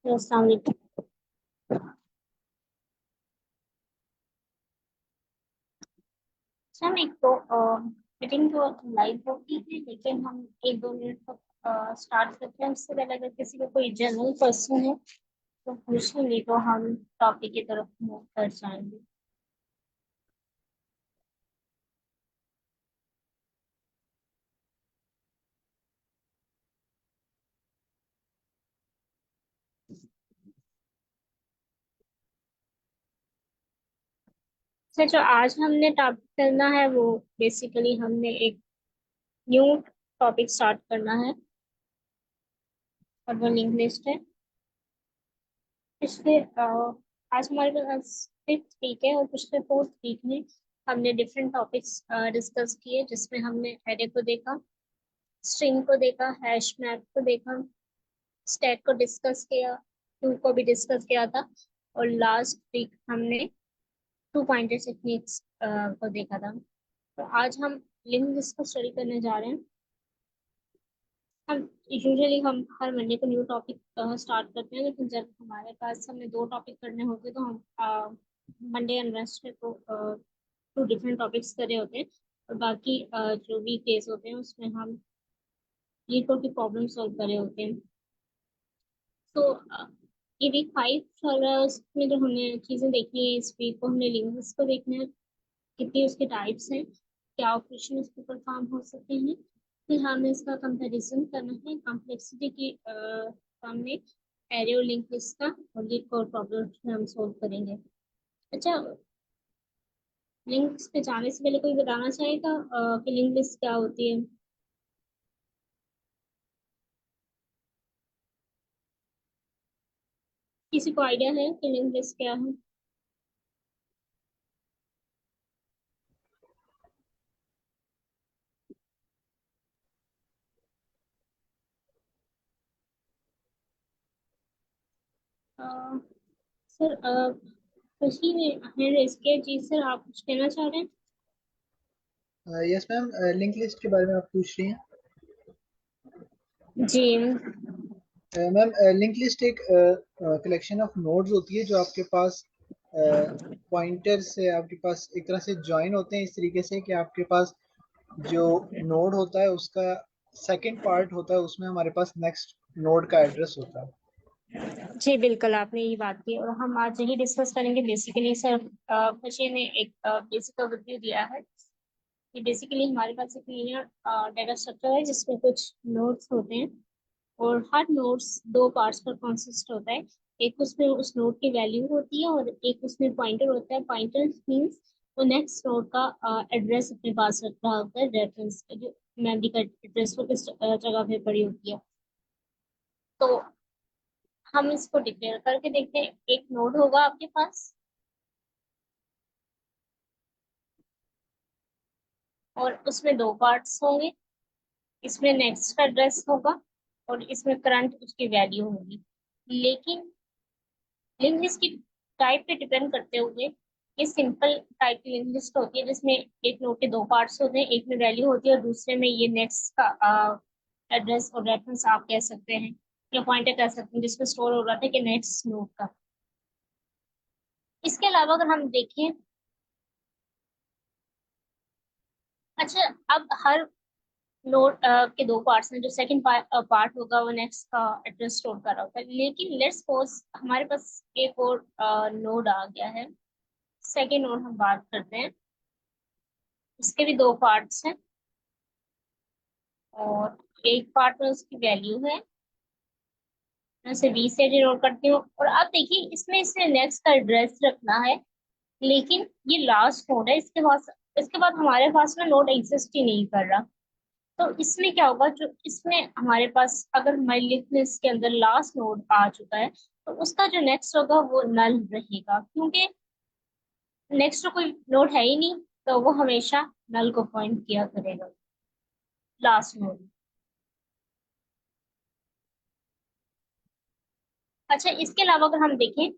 अस्सलाम वालेकुम। अच्छा, एक तो मीटिंग तो लाइव होती है, लेकिन हम 1-2 मिनट तक स्टार्ट करते हैं। उससे पहले अगर किसी को कोई जनरल क्वेश्चन है तो पूछ लेंगे, तो हम टॉपिक की तरफ मूव कर जाएंगे। सर, जो आज हमने टॉपिक करना है वो बेसिकली हमने एक न्यू टॉपिक स्टार्ट करना है, और वो लिंक लिस्ट है। पिछले आज हमारे पास 5th वीक है, और पिछले 4th वीक में हमने डिफरेंट टॉपिक्स डिस्कस किए, जिसमें हमने एरे को देखा, स्ट्रिंग को देखा, हैश मैप को देखा, स्टैक को डिस्कस किया, टू को भी डिस्कस किया था, और लास्ट वीक हमने टू पॉइंटर टेक्निक्स को देखा था। तो आज हम लिंक लिस्ट को स्टडी करने जा रहे हैं। हम हर मंडे को न्यू टॉपिक स्टार्ट करते हैं, लेकिन जब हमारे पास हमें 2 टॉपिक करने होते हैं तो हम मंडे एंड वेडनेसडे को 2 डिफरेंट टॉपिक्स कर रहे होते हैं, और बाकी जो वीक डेज होते हैं उसमें हम ये की प्रॉब्लम सॉल्व कर रहे होते हैं। तो ये वीक 5 चल रहा है, उसमें जो हमने चीज़ें देखी है, इस वीक को हमने लिंग्विस्टिक्स को देखना है, कितनी उसके टाइप्स हैं, क्या ऑपरेशन उसके परफॉर्म हो सकते हैं। फिर हमें इसका कंपैरिजन करना है कॉम्प्लेक्सिटी की सामने एरे और लिंक लिस्ट का, और ये कोर प्रॉब्लम हम सोल्व करेंगे। अच्छा, लिंक लिस्ट पे जाने से पहले कोई बताना चाहेगा कि लिंक लिस्ट क्या होती है? किसी को आइडिया है कि लिंक लिस्ट क्या है? अ, सर, खुशी ने हैंड रेस किया जी। सर, आप कुछ कहना चाह रहे हैं? यस मैम, लिंक लिस्ट के बारे में आप पूछ रही हैं। जी। मैम, लिंक लिस्ट एक कलेक्शन ऑफ नोड्स होती है जो आपके पास पॉइंटर से आपके पास एक तरह से ज्वाइन होते हैं, इस तरीके से कि आपके पास जो नोड होता है उसका सेकंड पार्ट होता है, उसमें हमारे पास नेक्स्ट नोड का एड्रेस होता है। जी बिल्कुल, आपने ये बात की, और हम आज यही डिस्कस करेंगे। बेसिकली सर, खुशी ने एक बेसिक ओवरव्यू दिया है कि बेसिकली हमारे पास एक लीनियर डाटा स्ट्रक्चर है, जिसमें कुछ नोड्स होते हैं, और हर नोड्स 2 पार्ट्स पर कंसिस्ट होता है। एक उसमें उस नोड की वैल्यू होती है, और एक उसमें पॉइंटर होता है। पॉइंटर मीन्स वो नेक्स्ट नोड का एड्रेस अपने पास रख रहा होता है, रेफरेंस जो मेमोरी का एड्रेस वो किस जगह पे पड़ी होती है। तो हम इसको डिक्लेयर करके देखते हैं। एक नोड होगा आपके पास, और उसमें 2 पार्ट्स होंगे। इसमें नेक्स्ट का एड्रेस होगा, और इसमें करंट उसकी वैल्यू होगी। लेकिन लिंक लिस्ट की टाइप पे डिपेंड करते हुए ये सिंपल टाइप की लिंक लिस्ट होती है, जिसमें एक नोड के 2 पार्ट्स होते हैं, एक में वैल्यू होती है और दूसरे में ये नेक्स्ट का एड्रेस और रेफरेंस आप कह सकते हैं, या पॉइंटर कह सकते हैं, जिसमें स्टोर हो रहा था कि नेक्स्ट नोड का। इसके अलावा अगर हम देखें, अच्छा, अब हर नोड के 2 पार्ट्स हैं। जो सेकंड पार्ट होगा वो नेक्स्ट का एड्रेस स्टोर कर रहा होता है। लेकिन लेट्स सपोज हमारे पास एक और नोड आ गया है। सेकंड नोड हम बात करते हैं, उसके भी 2 पार्ट्स हैं, और एक पार्ट में उसकी वैल्यू है। मैं उसे 20 से डिनोट करती हूँ, और अब देखिए इसमें इसने नेक्स्ट का एड्रेस रखना है, लेकिन ये लास्ट नोड है। इसके बाद हमारे पास में नोड एग्जिस्ट ही नहीं कर रहा। तो इसमें क्या होगा, जो इसमें हमारे पास अगर हमारी लिस्ट लिस्ट के अंदर लास्ट नोड आ चुका है, तो उसका जो नेक्स्ट होगा वो नल रहेगा, क्योंकि नेक्स्ट तो कोई नोड है ही नहीं। तो वो हमेशा नल को पॉइंट किया करेगा, लास्ट नोड। अच्छा, इसके अलावा अगर हम देखें,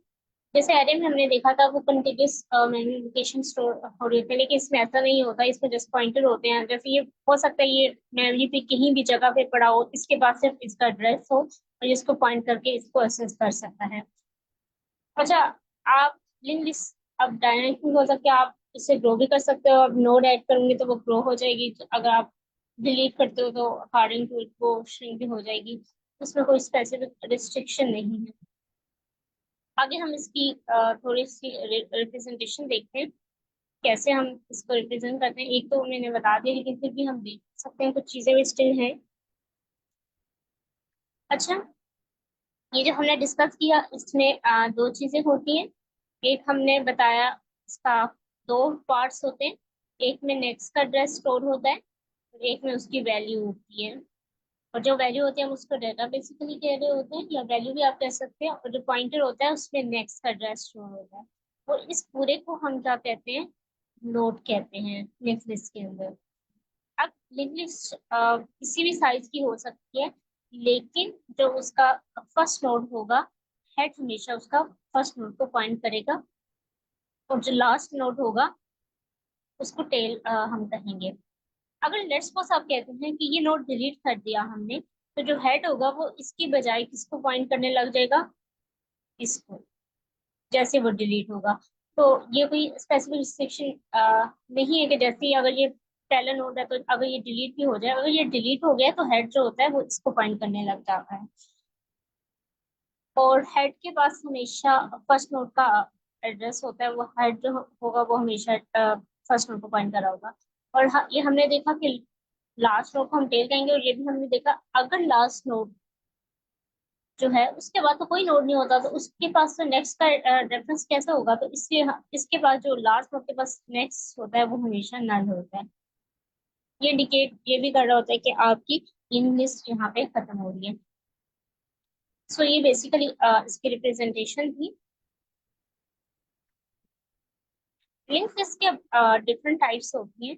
जैसे एरे में हमने देखा था वो कंटिन्यूस मेमोरी स्टोर हो रही थी, लेकिन इसमें ऐसा नहीं होता। इसमें जस्ट पॉइंटर होते हैं। जैसे ये हो सकता है ये मेमोरी पे कहीं भी जगह पे पड़ा हो, इसके पास सिर्फ इसका एड्रेस हो, और इसको पॉइंट करके इसको एक्सेस कर सकता है। अच्छा, आप लिंक लिस्ट अब डायनामिक हो सकता है, आप इसे ग्रो भी कर सकते हो। अब नोड ऐड करोगे तो वो ग्रो हो जाएगी, तो अगर आप डिलीट करते हो तो अकॉर्डिंग टू इट वो श्रिंक भी हो जाएगी। उसमें कोई स्पेसिफिक रिस्ट्रिक्शन नहीं है। आगे हम इसकी थोड़ी सी रिप्रेजेंटेशन देखते हैं, कैसे हम इसको रिप्रेजेंट करते हैं। एक तो मैंने बता दिया, लेकिन फिर भी हम देख सकते हैं कुछ चीजें भी स्टिल है। अच्छा, ये जो हमने डिस्कस किया इसमें दो चीजें होती हैं। एक हमने बताया इसका दो पार्ट्स होते हैं, एक में नेक्स्ट का एड्रेस स्टोर होता है और एक में उसकी वैल्यू होती है। और जो वैल्यू होती है हम उसको डाटा बेसिकली कह रहे होते हैं, या वैल्यू भी आप कह सकते हैं। और जो पॉइंटर होता है उसमें नेक्स्ट का एड्रेस स्टोर होता है। और इस पूरे को हम क्या कहते हैं, नोड कहते हैं लिंक लिस्ट के अंदर। अब लिंक लिस्ट किसी भी साइज की हो सकती है, लेकिन जो उसका फर्स्ट नोड होगा, हेड हमेशा उसका फर्स्ट नोड को पॉइंट करेगा, और जो लास्ट नोड होगा उसको टेल हम कहेंगे। अगर लेट्स सपोज आप कहते हैं कि ये नोड डिलीट कर दिया हमने, तो जो हेड होगा वो इसकी बजाय किसको पॉइंट करने लग जाएगा, इसको, जैसे वो डिलीट होगा। तो ये कोई स्पेसिफिक रिस्ट्रिक्शन नहीं है कि जैसे ही अगर ये पहला नोड है तो अगर ये डिलीट भी हो जाए, अगर ये डिलीट हो गया तो हेड जो होता है वो इसको पॉइंट करने लग जाता है। और हेड के पास हमेशा फर्स्ट नोड का एड्रेस होता है, वो हेड जो होगा वो हमेशा फर्स्ट नोड को पॉइंट कर रहा होगा। और ये हमने देखा कि लास्ट नोड को हम टेल कहेंगे, और ये भी हमने देखा अगर लास्ट नोड जो है उसके बाद तो कोई नोड नहीं होता, तो उसके पास तो नेक्स्ट का रेफरेंस कैसे होगा, तो इसलिए इसके पास जो लास्ट नोड के पास नेक्स्ट होता है वो हमेशा नल होता है। ये इंडिकेट ये भी कर रहा होता है कि आपकी इन लिस्ट यहाँ पे खत्म हो रही है। सो ये बेसिकली इसकी रिप्रेजेंटेशन थी। लिंक लिस्ट के डिफरेंट टाइप्स होती हैं।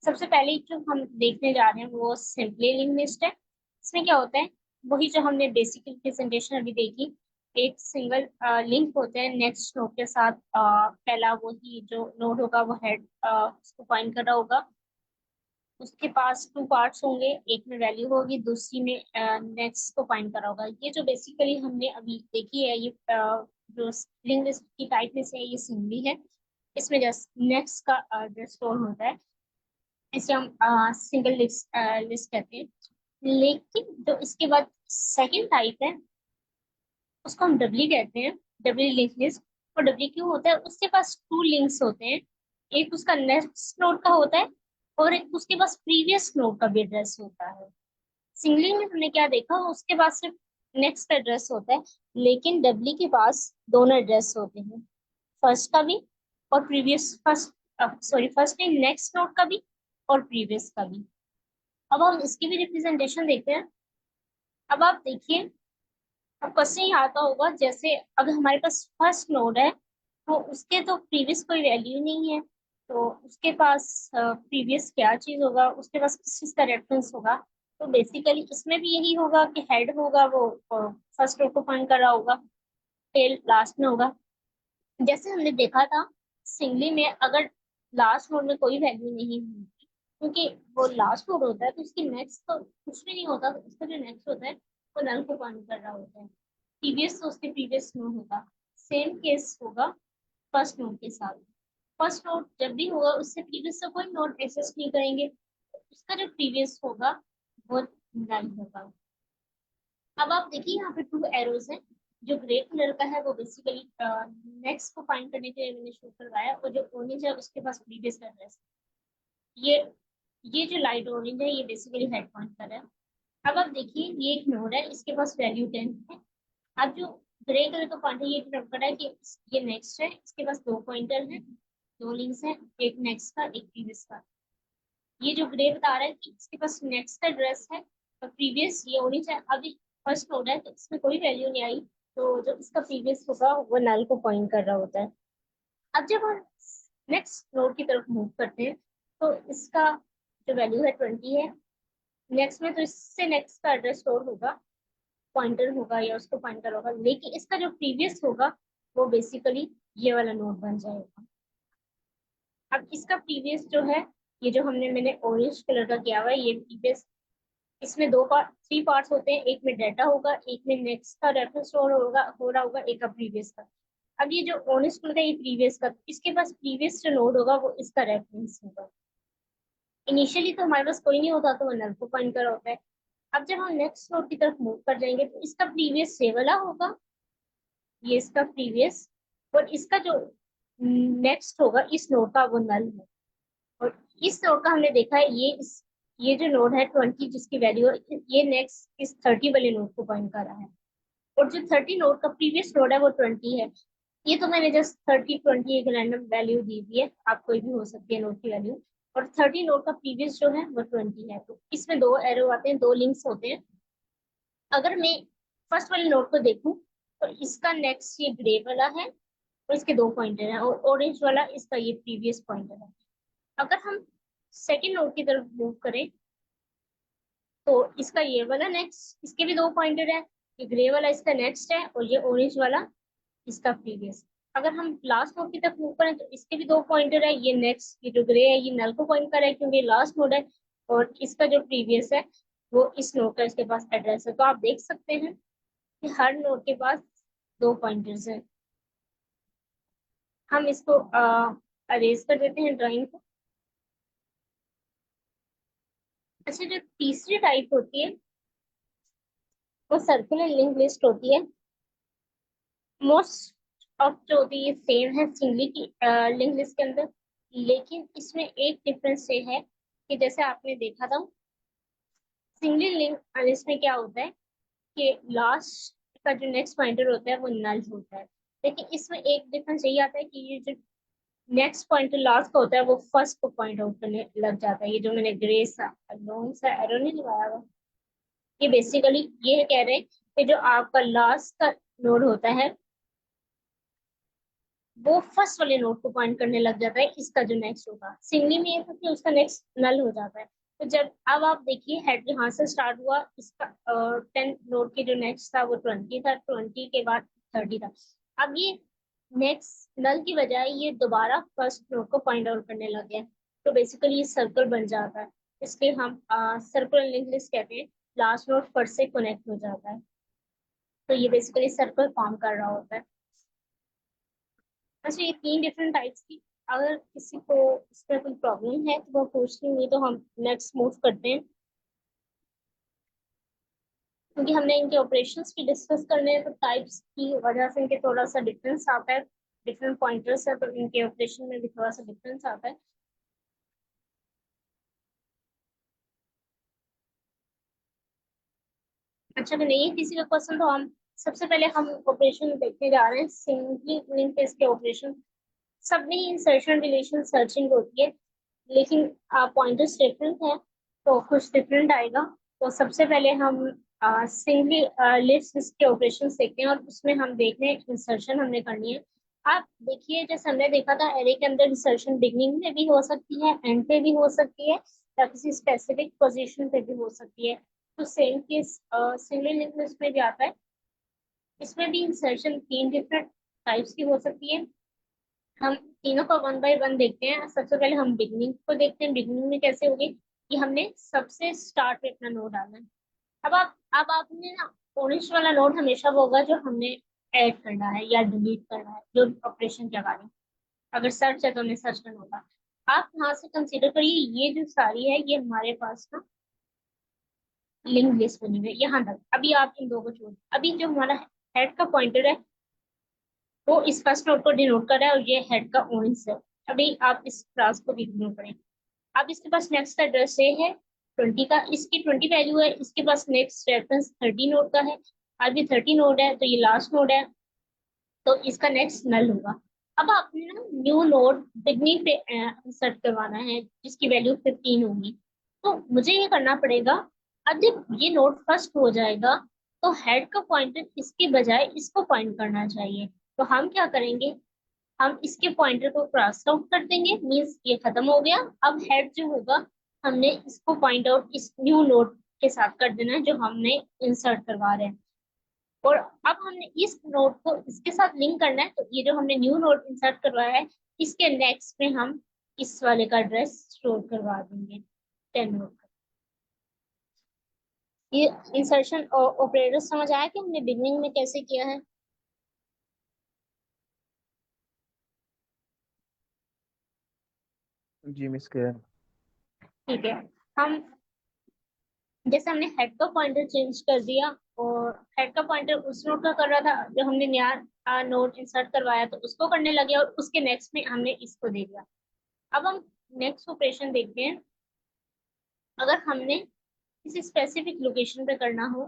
सबसे पहले जो हम देखने जा रहे हैं वो सिंपली लिंक लिस्ट है। इसमें क्या होता है, वही जो हमने बेसिक रिप्रेजेंटेशन अभी देखी। एक सिंगल लिंक होता है नेक्स्ट नोड के साथ। पहला वही जो नोड होगा वो हेड उसको पॉइंट कर रहा होगा, उसके पास टू पार्ट्स होंगे, एक में वैल्यू होगी, दूसरी में नेक्स्ट को पॉइंट करा होगा। ये जो बेसिकली हमने अभी देखी है, ये जो लिंक लिस्ट की टाइप में से है, ये सिंगली है। इसमें जस्ट नेक्स्ट का जो स्टोर होता है, इसे हम सिंगल लिस्ट लिस्ट कहते हैं। लेकिन जो इसके बाद सेकंड टाइप है उसको हम डब्ली कहते हैं, डब्ली लिंक लिस्ट। और डब्ली क्यों होता है, उसके पास टू लिंक्स होते हैं, एक उसका नेक्स्ट नोड का होता है और एक उसके पास प्रीवियस नोड का भी एड्रेस होता है। सिंगली में हमने क्या देखा, उसके पास सिर्फ नेक्स्ट का एड्रेस होता है, लेकिन डब्ली के पास दोनों एड्रेस होते हैं, फर्स्ट का भी और प्रीवियस फर्स्ट, सॉरी फर्स्ट नहीं, नेक्स्ट नोड का भी और प्रीवियस का भी। अब हम इसकी भी रिप्रेजेंटेशन देखते हैं। अब आप देखिए, अब क्वेश्चन ये आता होगा, जैसे अगर हमारे पास फर्स्ट नोड है तो उसके तो प्रीवियस कोई वैल्यू नहीं है, तो उसके पास प्रीवियस क्या चीज होगा, उसके पास किस चीज का रेफरेंस होगा। तो बेसिकली इसमें भी यही होगा कि हेड होगा वो फर्स्ट नोड को पॉइंट कर रहा होगा, टेल लास्ट में होगा। जैसे हमने देखा था सिंगली में, अगर लास्ट नोड में कोई वैल्यू नहीं होगी, क्योंकि वो लास्ट नोड होता है तो उसकी नेक्स्ट तो कुछ भी नहीं होता, तो उसका जो नेक्स्ट होता है वो नल को पॉइंट कर रहा होता है। प्रीवियस तो उसके प्रीवियस नोड होगा। सेम केस होगा फर्स्ट नोड के साथ। फर्स्ट नोड जब भी होगा उससे प्रीवियस से कोई नोड एक्सेस नहीं करेंगे, उसका जो प्रीवियस होगा वो नल होगा। अब आप देखिए यहाँ पे टू एरोज हैं। जो ग्रे कलर का है वो बेसिकली नेक्स्ट को फाइंड करने के लिए मैंने शो करवाया, और जो ऑरेंज है उसके पास प्रीवियस एड्रेस। ये ये जो लाइट ऑरेंज है ये बेसिकली हेड पॉइंटर है। अब आप देखिए ये एक नोड है, इसके पास वैल्यू 10 है। अब जो ग्रे कलर का पॉइंटर ये डिनोट कर रहा है कि ये नेक्स्ट है, इसके पास दो पॉइंटर हैं, दो लिंक्स हैं, एक नेक्स्ट का एक प्रीवियस का। ये जो ग्रे बता रहा है कि इसके पास नेक्स्ट का एड्रेस है और प्रीवियस ये होनी चाहिए। अभी फर्स्ट नोड है तो इसमें कोई वैल्यू नहीं आई, तो जो इसका प्रीवियस होगा वो नल को पॉइंट कर रहा होता है। अब जब हम नेक्स्ट नोड की तरफ मूव करते हैं तो इसका जो वैल्यू है 20 है नेक्स्ट में, तो इससे नेक्स्ट का एड्रेस स्टोर होगा, पॉइंटर होगा या उसको पॉइंटर होगा, लेकिन इसका जो प्रीवियस होगा वो बेसिकली ये वाला नोड बन जाएगा। अब इसका प्रीवियस जो है, ये जो मैंने ऑरेंज कलर का किया हुआ है, ये प्रीवियस इसमें थ्री पार्ट्स होते हैं, एक में डाटा होगा, एक में नेक्स्ट का रेफरेंस स्टोर हो रहा होगा, एक का प्रीवियस का। अब ये जो ऑनेस्ट का ये प्रीवियस का, इसके पास प्रीवियस जो नोड होगा वो इसका रेफरेंस होगा। इनिशियली तो हमारे पास कोई नहीं होता, तो वो नल को पॉइंट कर होता है। अब जब हम नेक्स्ट नोड की तरफ मूव कर जाएंगे तो इसका प्रीवियस ये वाला होगा, ये इसका प्रीवियस, और इसका जो नेक्स्ट होगा इस नोड का वो नल है। और इस नोड का हमने देखा है ये जो नोड है 20 जिसकी वैल्यू है, ये नेक्स्ट इस 30 वाले नोड को पॉइंट कर रहा है। और जो 30 नोड का प्रीवियस नोड है वो 20 है। ये तो मैंने जस्ट 30 20 एक रैंडम वैल्यू दी हुई है, आप कोई भी हो सकती है नोड की वैल्यू। और 30 नोड का प्रीवियस जो है वो 20 है। तो इसमें दो एरो आते हैं, दो लिंक्स होते हैं। अगर मैं फर्स्ट वाले नोड को देखूं तो इसका नेक्स्ट ये ग्रे वाला है, और इसके दो पॉइंटर हैं, और ऑरेंज वाला इसका ये प्रीवियस पॉइंटर है। अगर हम सेकेंड नोड की तरफ मूव करें तो इसका ये वाला नेक्स्ट, इसके भी दो पॉइंटर है, ये ग्रे वाला इसका नेक्स्ट है, और ये ऑरेंज वाला इसका प्रीवियस। अगर हम लास्ट नोड की तरफ मूव करें तो इसके भी दो पॉइंटर है, ये नेक्स्ट, ये जो ग्रे है ये नल को पॉइंट कर रहा है क्योंकि ये लास्ट नोड है, और इसका जो प्रीवियस है वो इस नोड का इसके पास एड्रेस है। तो आप देख सकते हैं कि हर नोड के पास दो पॉइंटर्स हैं। हम इसको अरेज कर देते हैं ड्राइंग को। अच्छा, जो तीसरी टाइप होती है वो सर्कुलर लिंक लिस्ट होती है। मोस्ट ऑफ जो होती है सेम है सिंगली की लिंक लिस्ट के अंदर, लेकिन इसमें एक डिफरेंस ये है कि जैसे आपने देखा था सिंगली लिंक लिस्ट में क्या होता है कि लास्ट का जो नेक्स्ट पॉइंटर होता है वो नल होता है। लेकिन इसमें एक डिफरेंस यही आता है कि ये जो नेक्स्ट पॉइंटर लास्ट का होता है वो फर्स्ट को पॉइंट आउट करने लग जाता है। ये जो मैंने ग्रे सा लॉन्ग सा एरो नहीं लगाया हुआ, ये बेसिकली ये कह रहे हैं कि जो आपका लास्ट का नोड होता है वो फर्स्ट वाले नोड को पॉइंट करने लग जाता है, इसका जो नेक्स्ट होगा। सिंगली में ये था कि उसका नेक्स्ट नल हो जाता है। तो जब अब आप देखिए हेड यहाँ से स्टार्ट हुआ, इसका 10 नोड की जो नेक्स्ट था वो 20 था, 20 के बाद 30 था। अब ये नेक्स्ट नल की बजाय ये दोबारा फर्स्ट नोड को पॉइंट आउट करने लग गया, तो बेसिकली ये सर्कल बन जाता है। इसलिए हम सर्कुलर लिंक लिस्ट कहते हैं। लास्ट नोड फर्स्ट से कनेक्ट हो जाता है, तो ये बेसिकली सर्कल फॉर्म कर रहा होता है। अच्छा, ये तीन डिफरेंट टाइप्स की, अगर किसी को इसमें कोई प्रॉब्लम है तो वो पूछ लेंगे, तो हम नेक्स्ट मूव करते हैं। क्योंकि हमने इनके ऑपरेशंस भी डिस्कस करने हैं, तो टाइप्स की वजह से इनके थोड़ा सा डिफरेंस आता है। डिफरेंट पॉइंटर्स है तो इनके ऑपरेशन में भी थोड़ा सा डिफरेंस आता है। अच्छा, अगर नहीं है किसी का क्वेश्चन तो हम सबसे पहले हम ऑपरेशन देखने जा रहे हैं, सिंगली लिंक के ऑपरेशन। सब में इंसर्शन डिलीशन सर्चिंग होती है, लेकिन पॉइंटर्स डिफरेंट है तो कुछ डिफरेंट आएगा। तो सबसे पहले हम सिंगली लिस्ट के ऑपरेशन देखते हैं, और उसमें हम देख रहे हैं इंसर्शन हमने करनी है। आप देखिए जैसे हमने देखा था एरे के अंदर इंसर्शन बिगनिंग में भी हो सकती है, एंड पे भी हो सकती है, या किसी स्पेसिफिक पोजीशन पे भी हो सकती है। तो same case single link list में भी आता है। इसमें भी इंसर्शन तीन डिफरेंट टाइप्स की हो सकती है। हम तीनों का वन बाय वन देखते हैं। सबसे पहले हम बिगनिंग को देखते हैं। बिगनिंग में कैसे होगी कि हमने सबसे स्टार्ट पे अपना नोड डालना है। अब आपने ना ऑरेंज वाला नोड हमेशा वो होगा जो हमने ऐड करना है या डिलीट करना है, जो ऑपरेशन के बारे में। अगर सर्च है तो हमें सर्च करना होगा। आप यहाँ से कंसीडर करिए ये जो सारी है ये हमारे पास ना लिंक लिस्ट बनी हुई है यहाँ तक। अभी आप इन दो को छोड़, अभी जो हमारा हेड का पॉइंटर है वो इस फर्स्ट नोड को डिनोट कर रहा है, और ये हेड का ऑरेंज है। अभी आप इस क्लास को भी इग्नोर करें। अब इसके पास नेक्स्ट एड्रेस ये है 20 का, इसकी 20 वैल्यू है, इसके पास नेक्स्ट रेफरेंस 30 नोड का है। अभी 30 नोड है तो ये लास्ट नोड है, तो इसका नेक्स्ट नल होगा। अब आपने ना न्यू नोड बिगनिंग पे इंसर्ट करवाना है जिसकी वैल्यू 15 होगी। तो मुझे ये करना पड़ेगा, अब जब ये नोड फर्स्ट हो जाएगा तो हेड का पॉइंटर इसके बजाय इसको पॉइंट करना चाहिए। तो हम क्या करेंगे, हम इसके पॉइंटर को क्रॉस आउट कर देंगे, मीन्स ये खत्म हो गया। अब हेड जो होगा हमने इसको पॉइंट आउट इस न्यू नोड के साथ कर देना है जो हमने इंसर्ट करवा रहे हैं। और अब हमने इस नोड को इसके साथ लिंक करना है, तो ये जो हमने न्यू नोड इंसर्ट करवाया है इसके नेक्स्ट में हम इस वाले का एड्रेस स्टोर करवा देंगे 10 नोड का। ये इंसर्शन ऑपरेटर समझ आया कि हमने बिगनिंग में कैसे किया है? जी मिस किया। ठीक है। हम जैसे हमने हेड का पॉइंटर चेंज कर दिया, और हेड का पॉइंटर उस नोड का कर रहा था जो हमने नया नोड इंसर्ट करवाया, तो उसको करने लगे, और उसके नेक्स्ट में हमने इसको दे दिया। अब हम नेक्स्ट ऑपरेशन देखते हैं। अगर हमने किसी स्पेसिफिक लोकेशन पे करना हो,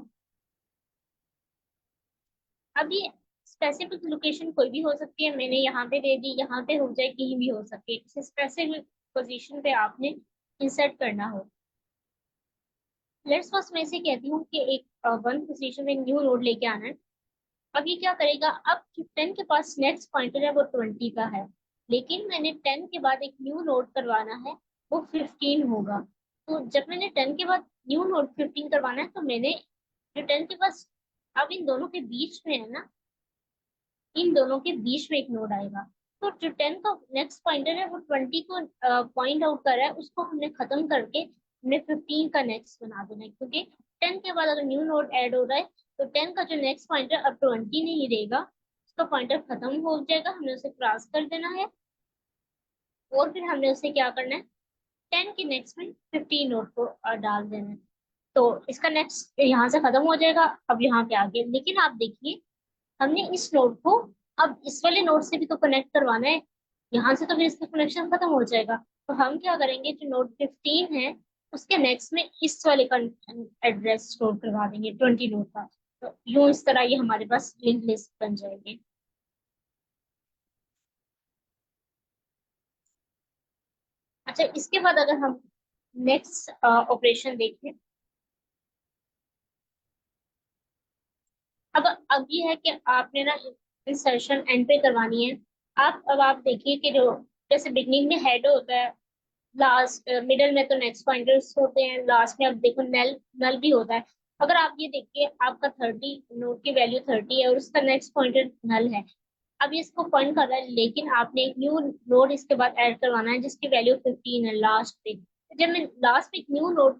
अब ये स्पेसिफिक लोकेशन कोई भी हो सकती है, मैंने यहाँ पे दे दी, यहाँ पे हो जाए, कहीं भी हो सकती है, किसी स्पेसिफिक पोजीशन पे आपने इंसर्ट करना हो। लेट्स फर्स्ट मैं इसे कहती हूँ कि एक वन पोजीशन में न्यू नोड लेके आना है। अब ये क्या करेगा, अब 10 के पास नेक्स्ट पॉइंटर है वो 20 का है, लेकिन मैंने 10 के बाद एक न्यू नोड करवाना है, वो 15 होगा। तो जब मैंने 10 के बाद न्यू नोड 15 करवाना है, तो मैंने जो 10 के पास, अब इन दोनों के बीच में है ना, इन दोनों के बीच में एक नोड आएगा। तो जो 10 का नेक्स्ट पॉइंटर है वो 20 को पॉइंट आउट कर रहा है, उसको हमने खत्म करके हमने 15 का नेक्स्ट बना देना है, क्योंकि 10 के बाद अगर न्यू नोड ऐड हो रहा है, तो 10 का जो नेक्स्ट पॉइंटर अब 20 नहीं रहेगा, उसका पॉइंटर खत्म हो जाएगा, हमने उसे क्रॉस कर देना है। और फिर हमने उसे क्या करना है, 10 के नेक्स्ट में 15 नोड को डाल देना है। तो इसका नेक्स्ट यहाँ से खत्म हो जाएगा, अब यहाँ पे आ गया। लेकिन आप देखिए, हमने इस नोड को अब इस वाले नोड से भी तो कनेक्ट करवाना है, यहाँ से तो फिर इसका कनेक्शन खत्म हो जाएगा। तो हम क्या करेंगे, जो नोड 15 है उसके नेक्स्ट में इस वाले का एड्रेस स्टोर करवा देंगे, 20 नोड का। तो यूं इस तरह ये हमारे पास लिंक लिस्ट बन जाएगी। अच्छा, इसके बाद अगर हम नेक्स्ट ऑपरेशन देखें, अब ये है कि आपने ना इंसर्शन एंड पे करवानी है। अब आप देखिए कि जो जैसे बिगनिंग में हेड होता है, लास्ट मिडल में तो नेक्स्ट पॉइंटर्स होते हैं, लास्ट में अब देखो नल नल भी होता है। अगर आप ये देखिए, आपका 30 नोट की वैल्यू 30 है और उसका नेक्स्ट पॉइंटर नल है। अब ये इसको पॉइंट कर रहा है, लेकिन आपने एक न्यू नोड इसके बाद ऐड करवाना है जिसकी वैल्यू 15 है लास्ट पे। जब मैं लास्ट में एक न्यू नोड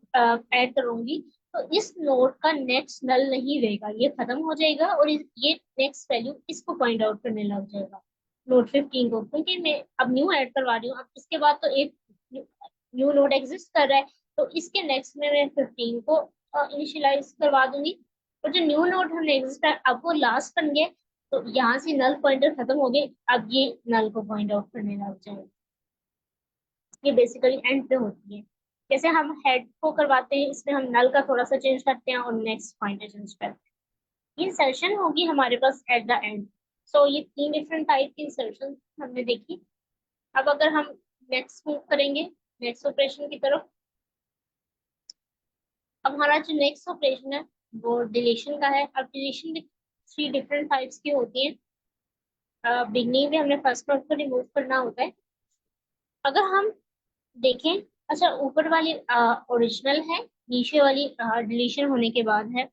ऐड करूंगी, तो इस नोड का नेक्स्ट नल नहीं रहेगा, ये खत्म हो जाएगा, और ये नेक्स्ट वैल्यू इसको पॉइंट आउट करने लग जाएगा, नोड 15 को, क्योंकि मैं अब न्यू ऐड करवा रही हूँ। अब इसके बाद तो एक न्यू नोड एग्जिस्ट कर रहा है, तो इसके नेक्स्ट में मैं 15 को इनिशियलाइज करवा दूंगी। और जो न्यू नोड हमने एग्जिस्ट है, अब वो लास्ट बन गया, तो यहाँ से नल पॉइंटर खत्म हो गए, अब ये नल को पॉइंट आउट करने लग जाएगा। ये बेसिकली एंड पे होती है। जैसे हम हेड को करवाते हैं, इसमें हम नल का थोड़ा सा चेंज करते हैं और नेक्स्ट पॉइंटर चेंज करते हैं। इंसर्शन होगी हमारे पास एट द एंड। सो ये तीन डिफरेंट टाइप की इंसर्शन हमने देखी। अब अगर हम नेक्स्ट मूव करेंगे नेक्स्ट ऑपरेशन की तरफ, अब हमारा जो नेक्स्ट ऑपरेशन है वो डिलीशन का है। अब डिलीशन भी थ्री डिफरेंट टाइप्स की होती है। बिगनिंग में हमने फर्स्ट नोट को रिमूव करना होता है। अगर हम देखें, अच्छा ऊपर वाली ओरिजिनल है, नीचे वाली डिलीशन होने के बाद है।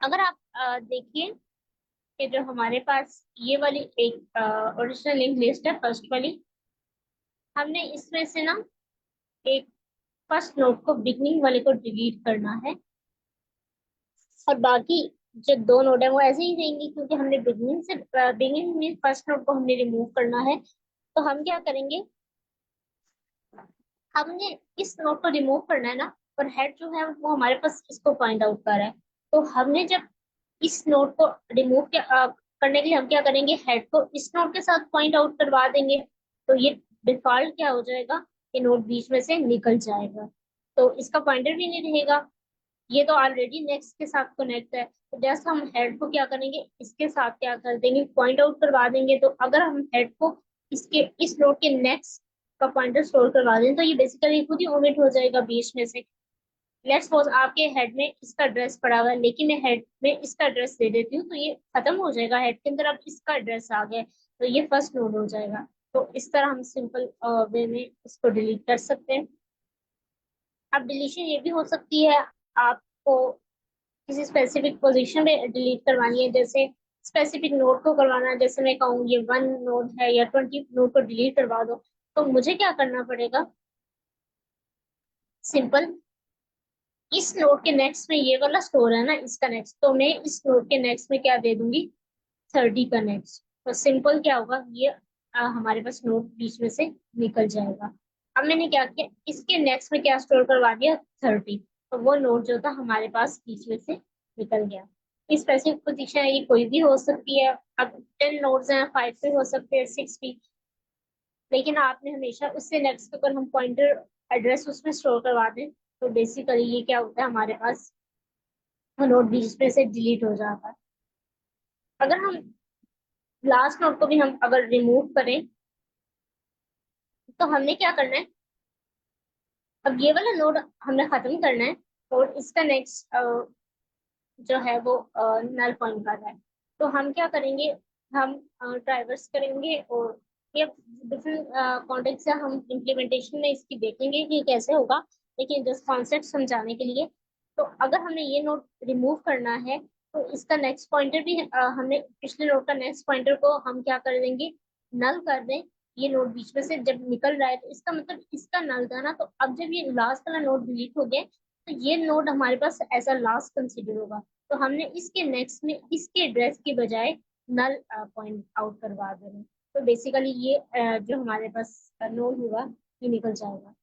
अगर आप देखिए कि जो हमारे पास ये वाली एक ओरिजिनल लिंक लिस्ट है फर्स्ट वाली, हमने इसमें से ना एक फर्स्ट नोट को बिगनिंग वाले को डिलीट करना है, और बाकी जो दो नोड है वो ऐसे ही रहेंगी, क्योंकि हमने बिगनिंग में फर्स्ट नोड को हमने रिमूव करना है। तो हम क्या करेंगे, हमने इस नोड को रिमूव करना है ना, और हेड जो है वो हमारे पास इसको पॉइंट आउट कर रहा है। तो हमने जब इस नोड को करने के लिए हम क्या करेंगे, हेड को इस नोड के साथ पॉइंट आउट करवा देंगे। तो ये डिफॉल्ट क्या हो जाएगा, ये नोड बीच में से निकल जाएगा, तो इसका पॉइंटर भी नहीं रहेगा। ये तो ऑलरेडी नेक्स्ट के साथ कनेक्ट है, तो जैसे हम हेड को क्या करेंगे, इसके साथ क्या कर देंगे, पॉइंट आउट करवा देंगे। तो अगर हम हेड को इसके इस नोड के नेक्स्ट का पॉइंटर स्टोर करवा दें, तो ये बेसिकली खुद ही ओमिट हो जाएगा बीच में से। लेट्स सपोज आपके हेड में इसका एड्रेस पड़ा हुआ है, लेकिन मैं हेड में इसका एड्रेस दे देती हूँ, तो ये खत्म हो जाएगा, हेड के अंदर अब इसका एड्रेस आ गया, तो ये फर्स्ट नोड हो जाएगा। तो इस तरह हम सिंपल वे में इसको डिलीट कर सकते हैं। अब डिलीशन ये भी हो सकती है, आपको किसी स्पेसिफिक पोजीशन पे डिलीट करवानी है, जैसे स्पेसिफिक नोड को करवाना है, जैसे मैं कहूँ ये 1 नोड है या 20 नोड को डिलीट करवा दो, तो मुझे क्या करना पड़ेगा, सिंपल इस नोड के नेक्स्ट में ये वाला स्टोर है ना, इसका नेक्स्ट, तो मैं इस नोड के नेक्स्ट में क्या दे दूंगी, 30 का नेक्स्ट। तो सिंपल क्या होगा, ये हमारे पास नोड बीच में से निकल जाएगा। अब मैंने क्या किया, इसके नेक्स्ट में क्या स्टोर करवा दिया, 30। तो वो नोड जो था हमारे पास बीच में से निकल गया। स्पेसिफिक पोजीशन ये कोई भी हो सकती है। अब 10 नोड्स हैं, 5 भी हो सकते हैं, 6 भी। लेकिन आपने हमेशा उससे नेक्स्ट अगर हम पॉइंटर एड्रेस उसमें स्टोर करवा दें, तो बेसिकली ये क्या होता है, हमारे पास नोड बीच में से डिलीट हो जाता है। अगर हम लास्ट नोड को भी हम अगर रिमूव करें, तो हमने क्या करना है, अब ये वाला नोड हमने खत्म करना है, और इसका नेक्स्ट जो है वो नल पॉइंट कर रहा है। तो हम क्या करेंगे, हम ट्राइवर्स करेंगे, और ये डिफरेंट कॉन्टेक्ट से हम इम्प्लीमेंटेशन में इसकी देखेंगे कि कैसे होगा। लेकिन जस्ट कॉन्सेप्ट समझाने के लिए, तो अगर हमने ये नोड रिमूव करना है, तो इसका नेक्स्ट पॉइंटर भी हमने पिछले नोड का नेक्स्ट पॉइंटर को हम क्या कर देंगे, नल कर दें। ये नोड बीच में से जब निकल रहा है, तो इसका मतलब इसका नल था ना, तो अब जब ये लास्ट वाला नोड डिलीट हो गया, तो ये नोड हमारे पास ऐसा लास्ट कंसिडर होगा। तो हमने इसके नेक्स्ट में इसके एड्रेस की बजाय नल पॉइंट आउट करवा देना। तो बेसिकली ये जो हमारे पास नोड होगा, ये निकल जाएगा।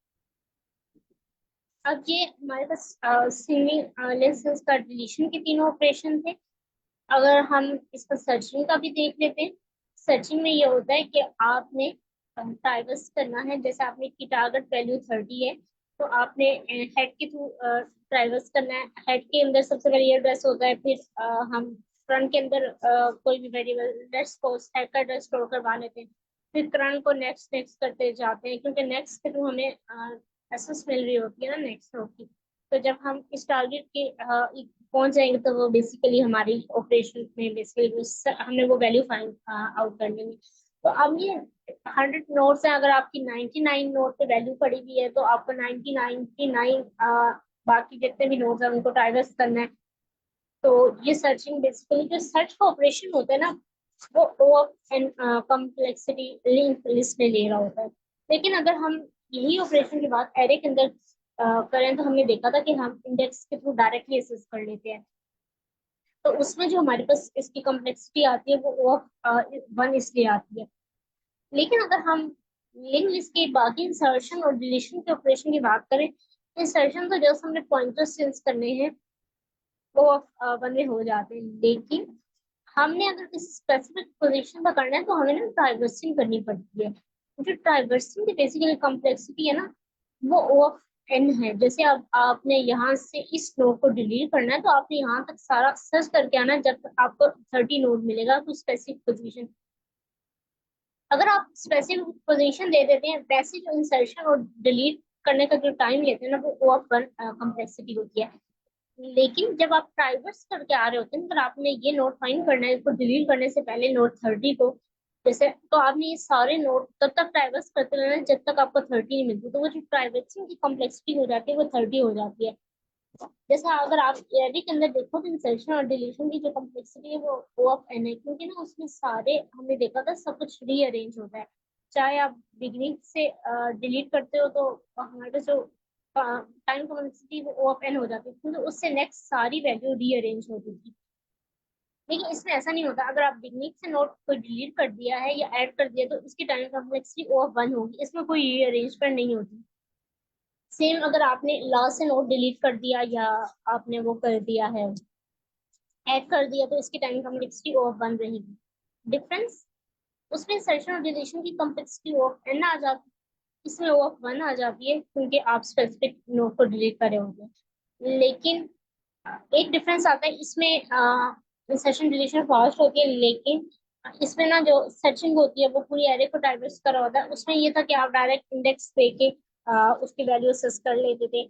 अब ये हमारे पास स्विमिंग लेंस का डिलीशन के तीनों ऑपरेशन थे। अगर हम इसका सर्चिंग का भी देख लेते हैं। सर्चिंग में ये होता है कि आपने टाइवर्स करना है, जैसे आपने की टारगेट वैल्यू 30 है, तो आपने हेड के थ्रू ट्राइवर्स करना है। हेड के अंदर सबसे पहले ये एड्रेस होता है, फिर हम फ्रंट के अंदर कोई भी वेरिएबल लेट्स सपोज हेड का एड्रेस स्टोर करवा लेते हैं। फिर करंट को नेक्स्ट नेक्स्ट करते जाते हैं, क्योंकि नेक्स्ट के थ्रू हमें एसेस मिल रही होती है ना नेक्स्ट होती। तो जब हम इस टारगेट के पहुंच जाएंगे, तो वो बेसिकली हमारी ऑपरेशन में बेसिकली हमने वो वैल्यू फाइंड आउट कर लेंगे। तो अब ये 100 नोट्स हैं, अगर आपकी 99 नोट पे वैल्यू पड़ी हुई है, तो आपको 99 बाकी जितने भी नोट्स हैं उनको ट्राइवर्स करना है। तो ये सर्चिंग बेसिकली जो सर्च का ऑपरेशन होता है ना, वो O n complexity link list में ले रहा होता है। लेकिन अगर हम यही ऑपरेशन की बात एरे के अंदर करें, तो हमने देखा था कि हम इंडेक्स के थ्रू डायरेक्टली एक्सेस कर लेते हैं। तो उसमें जो हमारे पास इसकी कम्प्लेक्सिटी आती है, वो ओ ऑफ 1 इसलिए आती है। लेकिन अगर हम लिंक लिस्ट के बाकी इंसर्शन और डिलीशन के ऑपरेशन की बात करें, इंसर्शन तो जैसे हमने पॉइंटर सेंस करने हैं, वो ऑफ 1 में हो जाते हैं। लेकिन हमने अगर किसी स्पेसिफिक पोजीशन पर करना है, तो हमें ना ट्राइवर्सिंग करनी पड़ती है। जो ट्राइवर्सिंग की बेसिकली कॉम्प्लेक्सिटी है ना, वो ओ ऑफ एन है। जैसे अब आपने यहाँ से इस नोड को डिलीट करना है, तो आपने यहाँ तक सारा सर्च करके आना है, जब तक आपको 30 नोड मिलेगा कुछ स्पेसिफिक पोजीशन। अगर आप स्पेसिफिक पोजीशन दे देते हैं, वैसे जो इंसर्शन और डिलीट करने का जो टाइम लेते हैं ना, वो ओ ऑफ 1 कॉम्प्लेक्सिटी होती है। लेकिन जब आप ट्राइवर्स करके आ रहे होते हैं, तो आपने ये नोट फाइंड करना है, इसको डिलीट करने से पहले नोट 30 को, जैसे तो आपने ये सारे नोट तब तक ट्राइवर्स करते रहना है जब तक आपको 30 नहीं मिलती। तो वो जो ट्राइवर्सिंग की कॉम्प्लेक्सिटी हो जाती है, वो 30 हो जाती है। जैसे अगर आप एरी के अंदर देखो, तो इंसर्शन और डिलीशन की जो कॉम्प्लेक्सिटी है, वो ओ ऑफ एन है, क्योंकि ना उसमें सारे हमने देखा था सब कुछ रीअरेंज होता है। चाहे आप बिगनिंग से डिलीट करते हो, तो हमारे पास जो टाइम कॉम्प्लेक्सिटी वो ओ ऑफ एन हो जाती है, क्योंकि उससे नेक्स्ट सारी वैल्यू रीअरेंज होती थी। लेकिन इसमें ऐसा नहीं होता। अगर आप बिगनिंग से नोट को डिलीट कर दिया है या ऐड कर दिया, तो इसकी टाइम कॉम्प्लेक्सिटी ओ ऑफ 1 होगी, इसमें कोई रीअरेंजमेंट नहीं होती। सेम अगर आपने लास्ट से नोट डिलीट कर दिया, या आपने वो कर दिया है ऐड कर दिया, तो इसकी टाइम कॉम्प्लेक्सिटी ऑफ 1 रहेगी। डिफरेंस उसमें इंसर्शन और डिलीशन की कॉम्प्लेक्सिटी ऑफ एन आ जाती है, इसमें ऑफ 1 आ जाती है, क्योंकि आप स्पेसिफिक नोट को डिलीट करे होंगे। लेकिन एक डिफरेंस आता है इसमें, इंसर्शन डिलीशन फास्ट होती है, लेकिन इसमें ना जो सर्चिंग होती है, वो पूरी एरे को डाइवर्स करा होता है। उसमें ये था कि आप डायरेक्ट इंडेक्स दे के उसकी वैल्यू असेस कर लेते थे।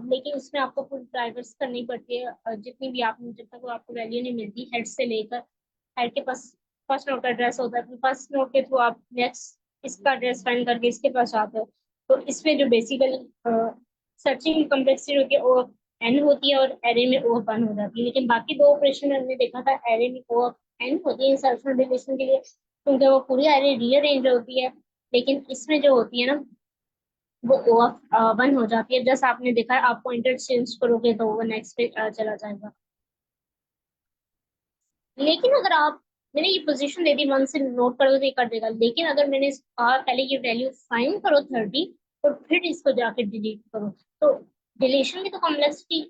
लेकिन उसमें आपको पूरी डाइवर्स करनी पड़ती है, जितनी भी आप, जब तक वो आपको वैल्यू नहीं मिलती हेड से लेकर, हेड के पास फर्स्ट नोट का एड्रेस होता है, फिर फर्स्ट नोट के थ्रू आप नेक्स्ट इसका एड्रेस फाइंड करके इसके पास आते हो। तो इसमें जो बेसिकली सर्चिंग कम्प्लेक्सिटी होती है, वो एन होती है, और एरे में ओ वन हो जाती है। लेकिन बाकी दो ऑपरेशन हमने देखा था, एरे में ओ एन होती है इंसर्शन डिलीशन के लिए, क्योंकि वो पूरी एरे रीअरेंज होती है। लेकिन इसमें जो होती है ना, वो OF 1 हो जाती है। जैसे आपने देखा है, आप पॉइंटर चेंज करोगे तो वो नेक्स्ट पे चला जाएगा। लेकिन अगर आप, मैंने ये पोजीशन दे दी 1 से नोट करोगे तो ये कर देगा, लेकिन अगर मैंने कहा पहले ये वैल्यू फाइंड करो 30 और फिर इसको जाके डिलीट करो, तो डिलीशन की तो कॉम्प्लेक्सिटी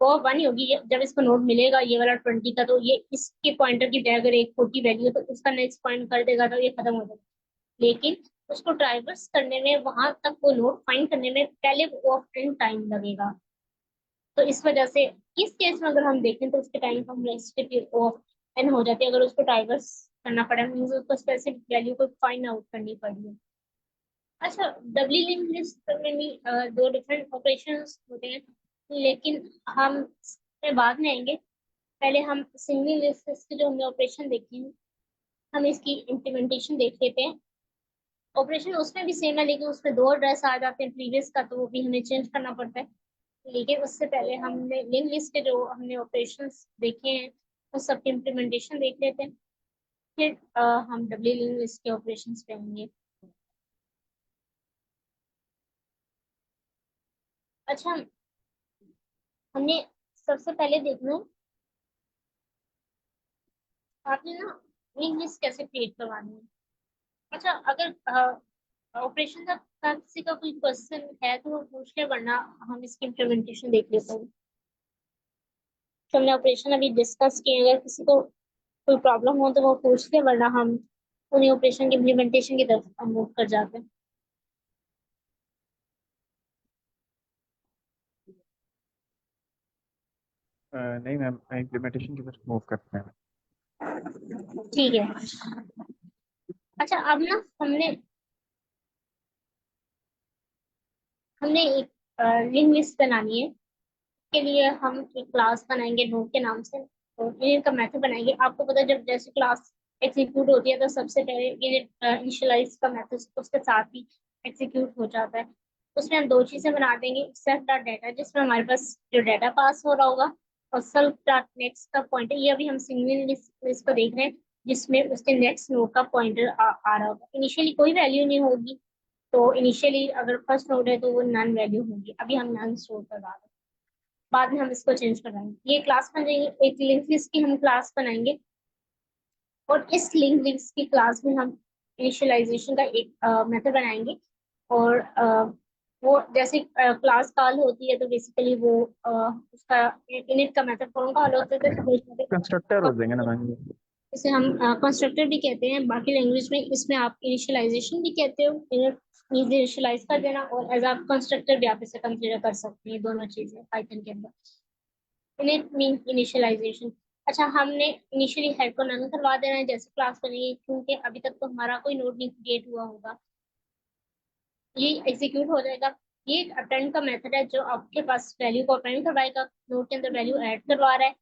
वो 1 ही होगी। जब इसको नोट मिलेगा ये वाला 20 का, तो ये इसके पॉइंटर की जगह अगर एक 40 वैल्यू है तो उसका नेक्स्ट पॉइंट कर देगा, तो ये खत्म हो जाएगा। लेकिन उसको ट्राइवर्स करने में, वहां तक वो नोट फाइंड करने में पहले वो ऑफ टाइम लगेगा। तो इस वजह से इस केस में अगर हम देखें तो उसके टाइम कॉम्प्लेक्सिटी ऑफ एन हो जाती है। अगर उसको टाइवर्स करना पड़ा, मीन्स उसको स्पेसिफिक वैल्यू को फाइंड आउट करनी पड़ी है। अच्छा, डबली लिंक लिस्ट में भी दो डिफरेंट ऑपरेशंस होते हैं, लेकिन हम इसमें बाद में आएंगे। पहले हम सिंगल लिस्ट के जो हमने ऑपरेशन देखे हैं, हम इसकी इम्प्लीमेंटेशन देख लेते हैं। ऑपरेशन उसमें भी सेम है, लेकिन उसमें दो एड्रेस आ जाते हैं प्रीवियस का, तो वो भी हमें चेंज करना पड़ता है। लेकिन उससे पहले हमने लिंक लिस्ट के जो हमने ऑपरेशंस देखे हैं उस सबकी इम्प्लीमेंटेशन देख लेते हैं। फिर हम डब्ल्यू लिंक लिस्ट के ऑपरेशंस पे आएंगे। अच्छा, हमने सबसे पहले देखना है आपने ना लिंक लिस्ट कैसे क्रिएट करवानी है। अच्छा, अगर ऑपरेशन का किसी का कोई क्वेश्चन है तो वो पूछ ले, वरना हम इसकी इम्प्लीमेंटेशन देख लेते हैं। तो हमने ऑपरेशन अभी डिस्कस किए, अगर किसी को कोई प्रॉब्लम हो तो वो पूछ ले, वरना हम उन्हीं ऑपरेशन की इम्प्लीमेंटेशन की तरफ मूव कर जाते हैं। नहीं मैम, इम्प्लीमेंटेशन की तरफ मूव करते हैं। ठीक है। अच्छा, अब ना हमने हमने एक लिंक लिस्ट बनानी है। के लिए हम एक क्लास बनाएंगे नोड के नाम से, और इनिट का मेथड बनाएंगे। आपको पता है, जब जैसे क्लास एग्जीक्यूट होती है तो सबसे पहले इनिट इनिशियलाइज का मेथड उसके साथ ही एग्जीक्यूट हो जाता है। उसमें हम दो चीजें बना देंगे, सेल्फ डॉट डाटा जिसमें हमारे पास जो डाटा पास हो रहा होगा, और सेल्फ डॉट नेक्स्ट का पॉइंटर। ये अभी हम सिंगल लिस्ट को देख रहे हैं, जिसमें उसके नेक्स्ट नोड का पॉइंटर आ रहा होगा। इनिशियली कोई वैल्यू नहीं होगी, तो इनिशियली अगर फर्स्ट नोड है तो वो नन वैल्यू होगी। अभी हम नन स्टोर कर रहे हैं, बाद में हम इसको चेंज कराएंगे। ये क्लास बन जाएगी, एक लिंक लिस्ट की हम क्लास बनाएंगे, और इस लिंक लिस्ट की क्लास में हम इनिशियलाइजेशन का एक मेथड बनाएंगे। और वो जैसे क्लास कॉल होती है तो बेसिकली वो उसका इनिट का मेथड कौन कॉल होता है, कंस्ट्रक्टर हो जाएंगे ना तो मैम ये। इसे हम कंस्ट्रक्टर भी कहते हैं बाकी लैंग्वेज में। इसमें आप इनिशियलाइजेशन भी कहते हो, इनिशियलाइज कर देना, और एज आप कंस्ट्रक्टर भी आप इसे कंसिडर कर सकते हैं, दोनों चीजें पाइथन के अंदर। Init mean initialization. अच्छा, हमने इनिशियली हेड को नन करवा देना है जैसे क्लास बनेगी, क्योंकि अभी तक तो हमारा कोई नोड नहीं क्रिएट हुआ होगा। ये एग्जीक्यूट हो जाएगा। ये एक अपेंड का मेथड है जो आपके पास वैल्यू को अपेंड करवाएगा, नोड के अंदर वैल्यू ऐड करवा रहा है।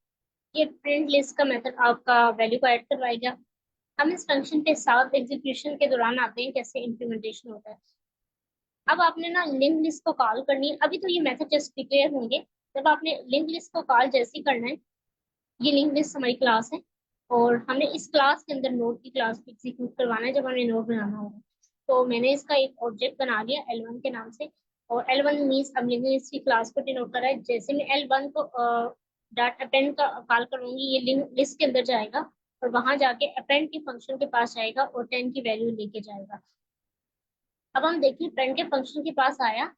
ये प्रिंट लिस्ट का मेथड आपका वैल्यू को ऐड करवाएगा। हम इस फंक्शन के साथ एग्जीक्यूशन के दौरान आते हैं कैसे इम्प्लीमेंटेशन होता है। अब आपने ना लिंक लिस्ट को कॉल करनी है। अभी तो ये मेथड जस्ट डिक्लेयर होंगे, जब आपने लिंक लिस्ट को कॉल जैसे ही करना है, ये लिंक लिस्ट हमारी क्लास है, और हमने इस क्लास के अंदर नोड की क्लास को एग्जीक्यूट करवाना है जब हमें नोड बनाना होगा। तो मैंने इसका एक ऑब्जेक्ट बना लिया L1 के नाम से, और L1 मीन्स अब लिंक लिस्ट की क्लास को डिनोट कर रहा है। जैसे मैं L1 को डॉट अपेंड का कॉल करूंगी, ये लिंक लिस्ट के अंदर जाएगा, और वहां जाके अपेंड के फंक्शन के पास जाएगा और 10 की वैल्यू लेके जाएगा। अब हम देखिए, अपेंड के फंक्शन के पास आया,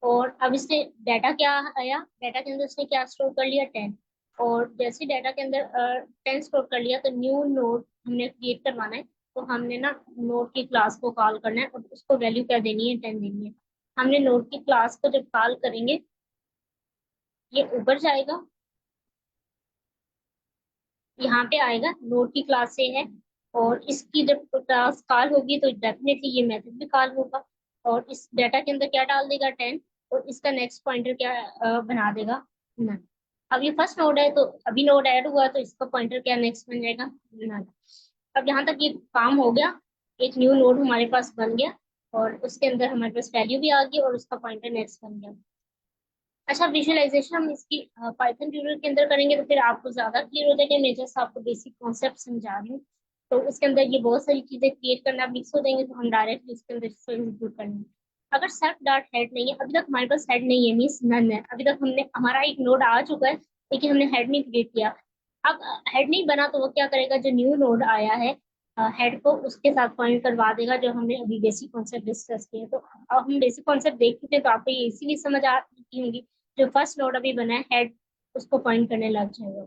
और अब इससे डाटा क्या आया, डाटा के अंदर उसने क्या स्टोर कर लिया, 10। और जैसे डाटा के अंदर 10 स्टोर कर लिया, तो न्यू नोड हमने क्रिएट करवाना है। तो हमने ना नोड की क्लास को कॉल करना है, और उसको वैल्यू क्या देनी है, 10 देनी है। हमने नोड की क्लास को जब कॉल करेंगे, ये ऊपर जाएगा, यहाँ पे आएगा, नोड की क्लास से है। और इसकी जब क्लास कॉल होगी तो डेफिनेटली ये मेथड भी कॉल होगा, और इस डाटा के अंदर क्या डाल देगा, 10। और इसका नेक्स्ट पॉइंटर क्या बना देगा, नन। अब ये फर्स्ट नोड है तो अभी नोड ऐड हुआ, तो इसका पॉइंटर क्या नेक्स्ट बन जाएगा, नन। अब यहाँ तक ये काम हो गया, एक न्यू नोड हमारे पास बन गया, और उसके अंदर हमारे पास वैल्यू भी आ गई, और उसका पॉइंटर नेक्स्ट बन गया। अच्छा, विजुअलाइजेशन हम इसकी पाइथन ट्यूटोरियल के अंदर करेंगे तो फिर आपको ज्यादा क्लियर हो जाएगा। मैं जस्ट आपको बेसिक कॉन्सेप्ट समझा रही हूँ। तो इसके अंदर ये बहुत सारी चीजें क्रिएट करना मिक्स हो जाएंगे, तो हम डायरेक्ट इसके अंदर इसको एग्जीक्यूट करेंगे। अगर सेल्फ डॉट हेड नहीं है, अभी तक हमारे पास हेड नहीं है, मीन्स नन है। अभी तक हमने, हमारा एक नोड आ चुका है लेकिन हमने हेड नहीं क्रिएट किया। अब हेड नहीं बना तो वो क्या करेगा, जो न्यू नोड आया है हेड को उसके साथ पॉइंट करवा देगा, जो हमने अभी बेसिक कॉन्सेप्ट डिस्कस किए। तो अब हम बेसिक कॉन्सेप्ट देख चुके हैं तो आपको ये इसीलिए समझ आ चुकी होंगी। जो फर्स्ट नोड अभी बना है हेड, उसको पॉइंट करने लग जाएगा।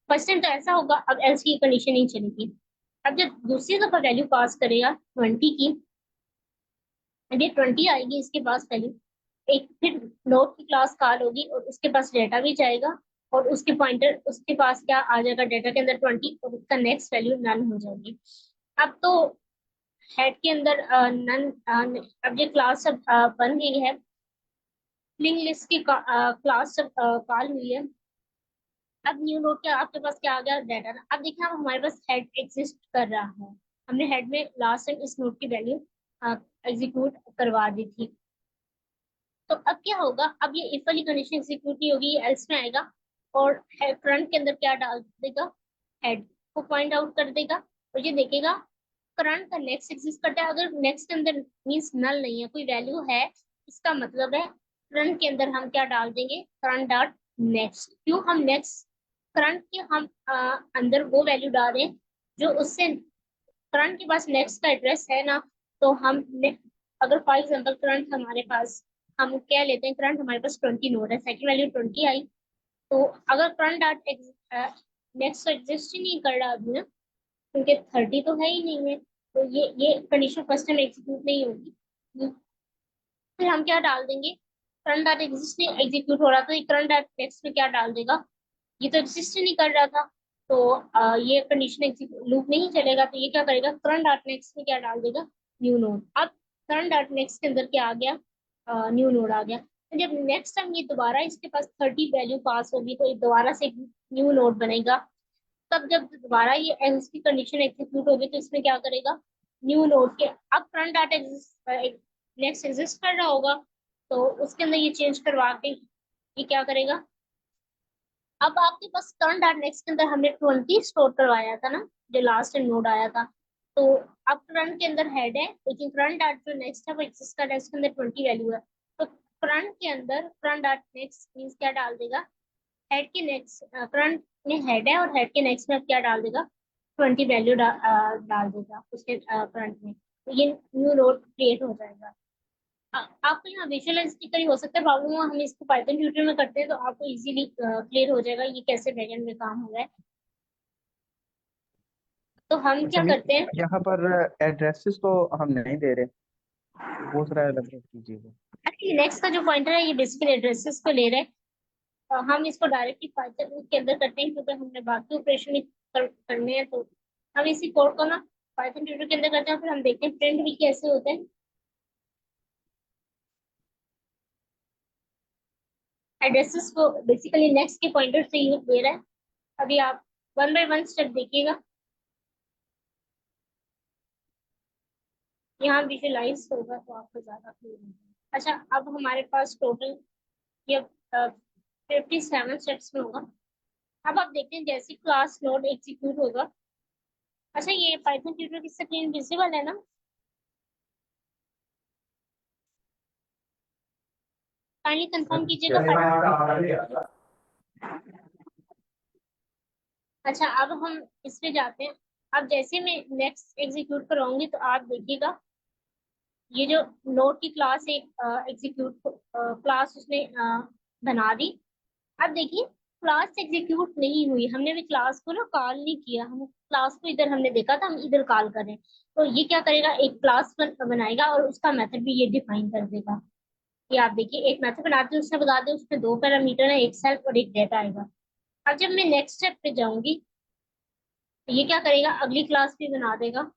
फर्स्ट टाइम तो ऐसा होगा, अब एल्स की कंडीशन नहीं चलेगी। अब जब दूसरी दफा वैल्यू पास करेगा 20 की, अब ये 20 आएगी इसके पास वैल्यू, एक फिर नोड की क्लास कॉल होगी और उसके पास डेटा भी जाएगा, और उसके पॉइंटर उसके पास क्या आ जाएगा, डेटा के अंदर 20, और उसका नेक्स्ट वैल्यू नन हो जाएगी। अब तो हेड के अंदर नन, अब ये क्लास अब बन गई है, लिंक लिस्ट की क्लास जब कॉल हुई है। अब न्यू नोड क्या आपके पास क्या आ गया, डाटा। अब देखिए अब हमारे पास हेड एग्जिस्ट कर रहा है, हमने हेड में लास्ट टाइम इस नोड की वैल्यू एग्जीक्यूट करवा दी थी। तो अब क्या होगा, अब ये इफ वाली कंडीशन एग्जीक्यूट नहीं होगी, ये एल्स में आएगा, और फ्रंट के अंदर क्या डाल देगा, हेड को पॉइंट आउट कर देगा, और ये देखेगा करंट का नेक्स्ट एग्जिस्ट करता है। अगर नेक्स्ट के अंदर मीन्स नल नहीं है, कोई वैल्यू है, इसका मतलब है करंट के अंदर हम क्या डाल देंगे, करंट डॉट नेक्स्ट। क्यों हम नेक्स्ट, करंट के हम अंदर वो वैल्यू डाल रहे हैं जो उससे, करंट के पास नेक्स्ट का एड्रेस है ना। तो हम अगर फॉर एग्जांपल करंट हमारे पास, हम क्या लेते हैं, करंट हमारे पास 20 नोड है, सेकंड वैल्यू 20 आई, तो अगर करंट डॉट नेक्स्ट एग्जिस्ट ही नहीं कर रहा अभी ना, क्योंकि 30 तो है ही नहीं है, तो ये कंडीशन फर्स्ट टाइम एग्जीक्यूट नहीं होगी। फिर हम क्या डाल देंगे, करंट डॉट एग्जिस्ट नहीं एग्जीक्यूट हो रहा, तो करंट डॉट नेक्स्ट में क्या डाल देगा, ये तो एग्जिस्ट ही नहीं कर रहा था, तो ये कंडीशन लूप नहीं चलेगा, तो ये क्या करेगा, करंट डॉट नेक्स्ट में क्या डाल देगा, न्यू नोड। अब करंट डॉट नेक्स्ट के अंदर क्या आ गया, न्यू नोड आ गया। तो जब नेक्स्ट टाइम ये दोबारा इसके पास 30 वैल्यू पास होगी, तो ये दोबारा से न्यू नोड बनेगा। तब जब दोबारा ये एल्स की कंडीशन एग्जीक्यूट होगी, तो इसमें क्या करेगा, न्यू नोड के, अब करंट डॉट नेक्स्ट एग्जिस्ट कर रहा होगा, तो उसके अंदर ये चेंज करवा के ये क्या करेगा। अब आपके पास करंट डॉट नेक्स्ट के अंदर हमने 20 स्टोर करवाया था ना, जो लास्ट नोड आया था, तो अब करंट के अंदर हेड है, लेकिन करंट डॉट जो नेक्स्ट है वो एग्जिस्ट कर रहा है, उसके अंदर 20 वैल्यू है। तो करंट के अंदर करंट डॉट नेक्स्ट मीन्स क्या डाल देगा, हेड के नेक्स्ट, करंट में हेड है और हेड के नेक्स्ट में क्या डाल देगा, 20 वैल्यू डाल देगा उसके करंट में, तो ये न्यू नोड क्रिएट हो जाएगा। आपको यहाँ विजुअलाइज की हो सकता है प्रॉब्लम हो, हम इसको पाइथन ट्यूटर में करते हैं तो आपको इजीली क्लियर हो जाएगा ये कैसे बैकएंड में काम हो रहा है। तो हम अच्छा क्या नहीं, करते हैं, यहाँ पर एड्रेसेस तो हम नहीं दे रहे, वो जरा अलग कीजिएगा। नेक्स्ट का जो पॉइंटर है ये बेसिकली एड्रेसेस को ले रहे हैं। हम इसको डायरेक्टली पाइथन के अंदर करते हैं क्योंकि हमने बाकी ऑपरेशन करने हैं, तो हम इसी कोड को ना पाइथन ट्यूटर के अंदर करते हैं, फिर हम देखते हैं प्रिंट भी कैसे होते हैं। एड्रेसेस को बेसिकली नेक्स्ट के पॉइंटर से यूज दे रहा है। अभी आप वन बाय वन स्टेप देखिएगा, यहाँ विजुअलाइज होगा तो आपको ज्यादा क्लियर होगा। अच्छा, अब हमारे पास टोटल ये 57 स्टेप्स में होगा। अब आप देखते हैं जैसे क्लास नोड एग्जीक्यूट होगा। अच्छा, ये पाइथन ट्यूटर की स्क्रीन विजिबल है ना, काइंडली कंफर्म कीजिएगा। अच्छा, अब हम इस पे जाते हैं। अब जैसे मैं नेक्स्ट एग्जीक्यूट कराऊंगी तो आप देखिएगा ये जो नोड की क्लास एक एग्जीक्यूट क्लास उसने बना दी। अब देखिए क्लास एग्जीक्यूट नहीं हुई, हमने भी क्लास को ना कॉल नहीं किया, हम क्लास को इधर हमने देखा था, हम इधर कॉल कर रहे हैं। तो ये क्या करेगा, एक क्लास बनाएगा और उसका मेथड भी ये डिफाइन कर देगा। ये आप देखिए एक मेथड बनाते हैं, उसने बता दिया उसमें दो पैरामीटर है, एक सेल्फ और एक डेटा आएगा। अब जब मैं नेक्स्ट स्टेप पे जाऊंगी तो ये क्या करेगा, अगली क्लास भी बना देगा।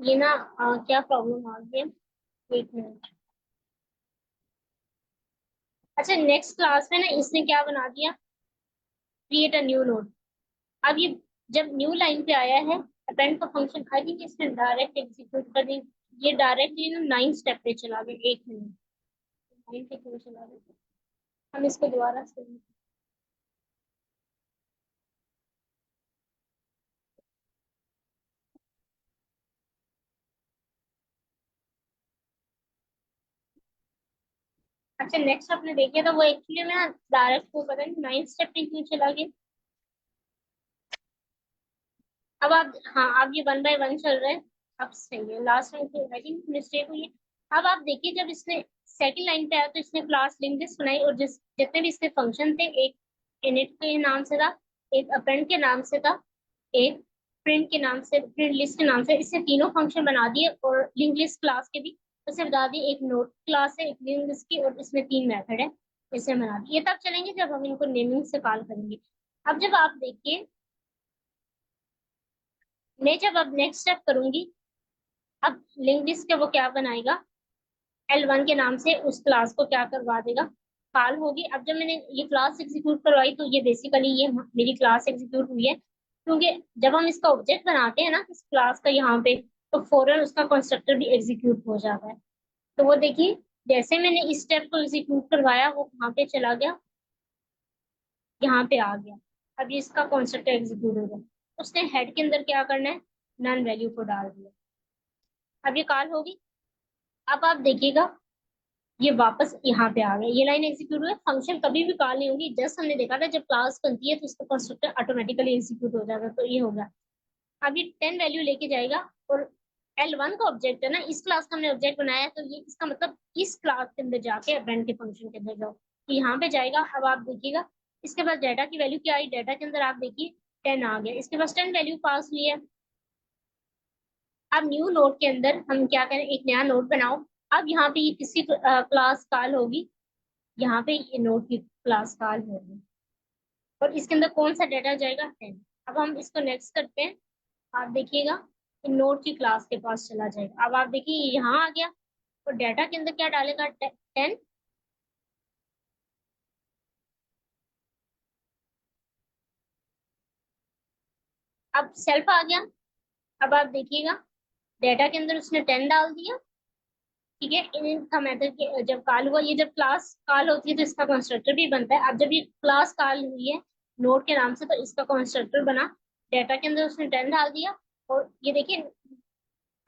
ये ना क्या प्रॉब्लम आ गई है, एक मिनट। अच्छा, नेक्स्ट क्लास में ना इसने क्या बना दिया, क्रिएट अ न्यू नोड। अब ये जब न्यू लाइन पे आया है, अपेंड का फंक्शन आई थिंक इसने डायरेक्ट एग्जीक्यूट कर दी। ये डायरेक्टली ना 9 स्टेप पे चला गया, एक मिनट, 9 पे क्यों चला गया, हम इसको दोबारा से, अच्छा नेक्स्ट आपने देखा था वो एक्चुअली में डायरेक्ट को पता नहीं 9th स्टेप पे क्यों चला गया। अब आप हाँ अब ये 1 by 1 चल रहा है। अब सही है, लास्ट में आई थिंक मिस्टेक हुई है। अब आप देखिए जब इसने सेकंड लाइन पे आया तो इसने क्लास लिंक लिस्ट बनाई और जितने भी इसके फंक्शन थे, एक इनिट के नाम से था, एक अपेंड के नाम से था, एक प्रिंट के नाम से, प्रिंट लिस्ट के नाम से, इससे तीनों फंक्शन बना दिए और लिंक लिस्ट क्लास के भी उसे बता दिए। एक नोट क्लास है, एक लिंक लिस्ट की, और इसमें 3 मेथड है, इसे बना दिए। ये तब चलेंगे जब हम इनको नेमिंग से कॉल करेंगे। अब जब आप देखिए मैं जब अब नेक्स्ट स्टेप करूंगी, अब लिंक लिस्ट के वो क्या बनाएगा, L1 के नाम से उस क्लास को क्या करवा देगा, कॉल होगी। अब जब मैंने ये क्लास एग्जीक्यूट करवाई तो ये बेसिकली ये मेरी क्लास एग्जीक्यूट हुई है, क्योंकि जब हम इसका ऑब्जेक्ट बनाते हैं ना इस क्लास का यहाँ पे, तो फौरन उसका कंस्ट्रक्टर भी एग्जीक्यूट हो जाता है। तो वो देखिए जैसे मैंने इस स्टेप को एग्जीक्यूट करवाया वो कहाँ पे चला गया, यहाँ पे आ गया। अब ये इसका कंस्ट्रक्टर एग्जीक्यूट हो गया। उसने हेड के अंदर क्या करना है, नन वैल्यू को डाल दिया। अब ये कॉल होगी। अब आप देखिएगा ये वापस यहाँ पे आ गया, ये लाइन एग्जीक्यूट हुई। फंक्शन कभी भी कॉल नहीं होगी, जस्ट हमने देखा था जब क्लास बनती है तो इसका कंस्ट्रक्टर ऑटोमेटिकली एग्जीक्यूट हो जाता है, तो ये होगा। अब ये 10 वैल्यू लेके जाएगा और L1 का ऑब्जेक्ट है ना, इस क्लास का हमने ऑब्जेक्ट बनाया है, तो ये इसका मतलब इस क्लास के अंदर जाके अपेंड के फंक्शन के अंदर जाओ, तो यहाँ पे जाएगा। अब आप देखिएगा इसके बाद डाटा की वैल्यू क्या आई, डाटा के अंदर आप देखिए 10 आ गया, इसके पास 10 वैल्यू पास हुई है। अब न्यू नोड के अंदर हम क्या करें, एक नया नोड बनाओ। अब यहाँ पे ये किसी क्लास कॉल होगी, यहाँ पे ये नोड की क्लास कॉल होगी और इसके अंदर कौन सा डाटा जाएगा, 10। अब हम इसको नेक्स्ट करते हैं। आप देखिएगा नोड की क्लास के पास चला जाएगा। अब आप देखिए ये यहाँ आ गया और डाटा के अंदर क्या डालेगा, 10। अब सेल्फ आ गया। अब आप देखिएगा डाटा के अंदर उसने 10 डाल दिया। ठीक है, इनका मेथड जब कॉल हुआ, ये जब क्लास कॉल होती है तो इसका कंस्ट्रक्टर भी बनता है। अब जब ये क्लास कॉल हुई है नोड के नाम से तो इसका कंस्ट्रक्टर बना, डाटा के अंदर उसने 10 डाल दिया। और ये देखिए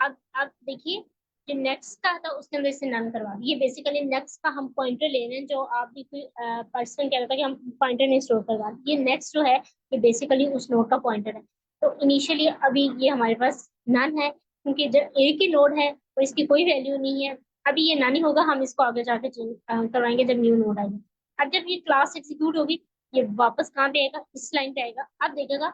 अब देखिए जो नेक्स्ट का था उसके अंदर इसे नन करवा दिया। ये बेसिकली नेक्स्ट का हम पॉइंटर ले रहे हैं, जो आप भी कोई पर्सन कह रहा था कि हम पॉइंटर नहीं स्टोर करवा, ये नेक्स्ट जो है ये बेसिकली उस नोड का पॉइंटर है। तो इनिशियली अभी ये हमारे पास नन है, क्योंकि जब एक ही नोड है और इसकी कोई वैल्यू नहीं है, अभी ये नन ही होगा। हम इसको आगे जाके करवाएंगे जब न्यू नोड आएगा। अब जब ये क्लास एग्जीक्यूट होगी ये वापस कहाँ पे आएगा, इस लाइन पे आएगा। अब देखेगा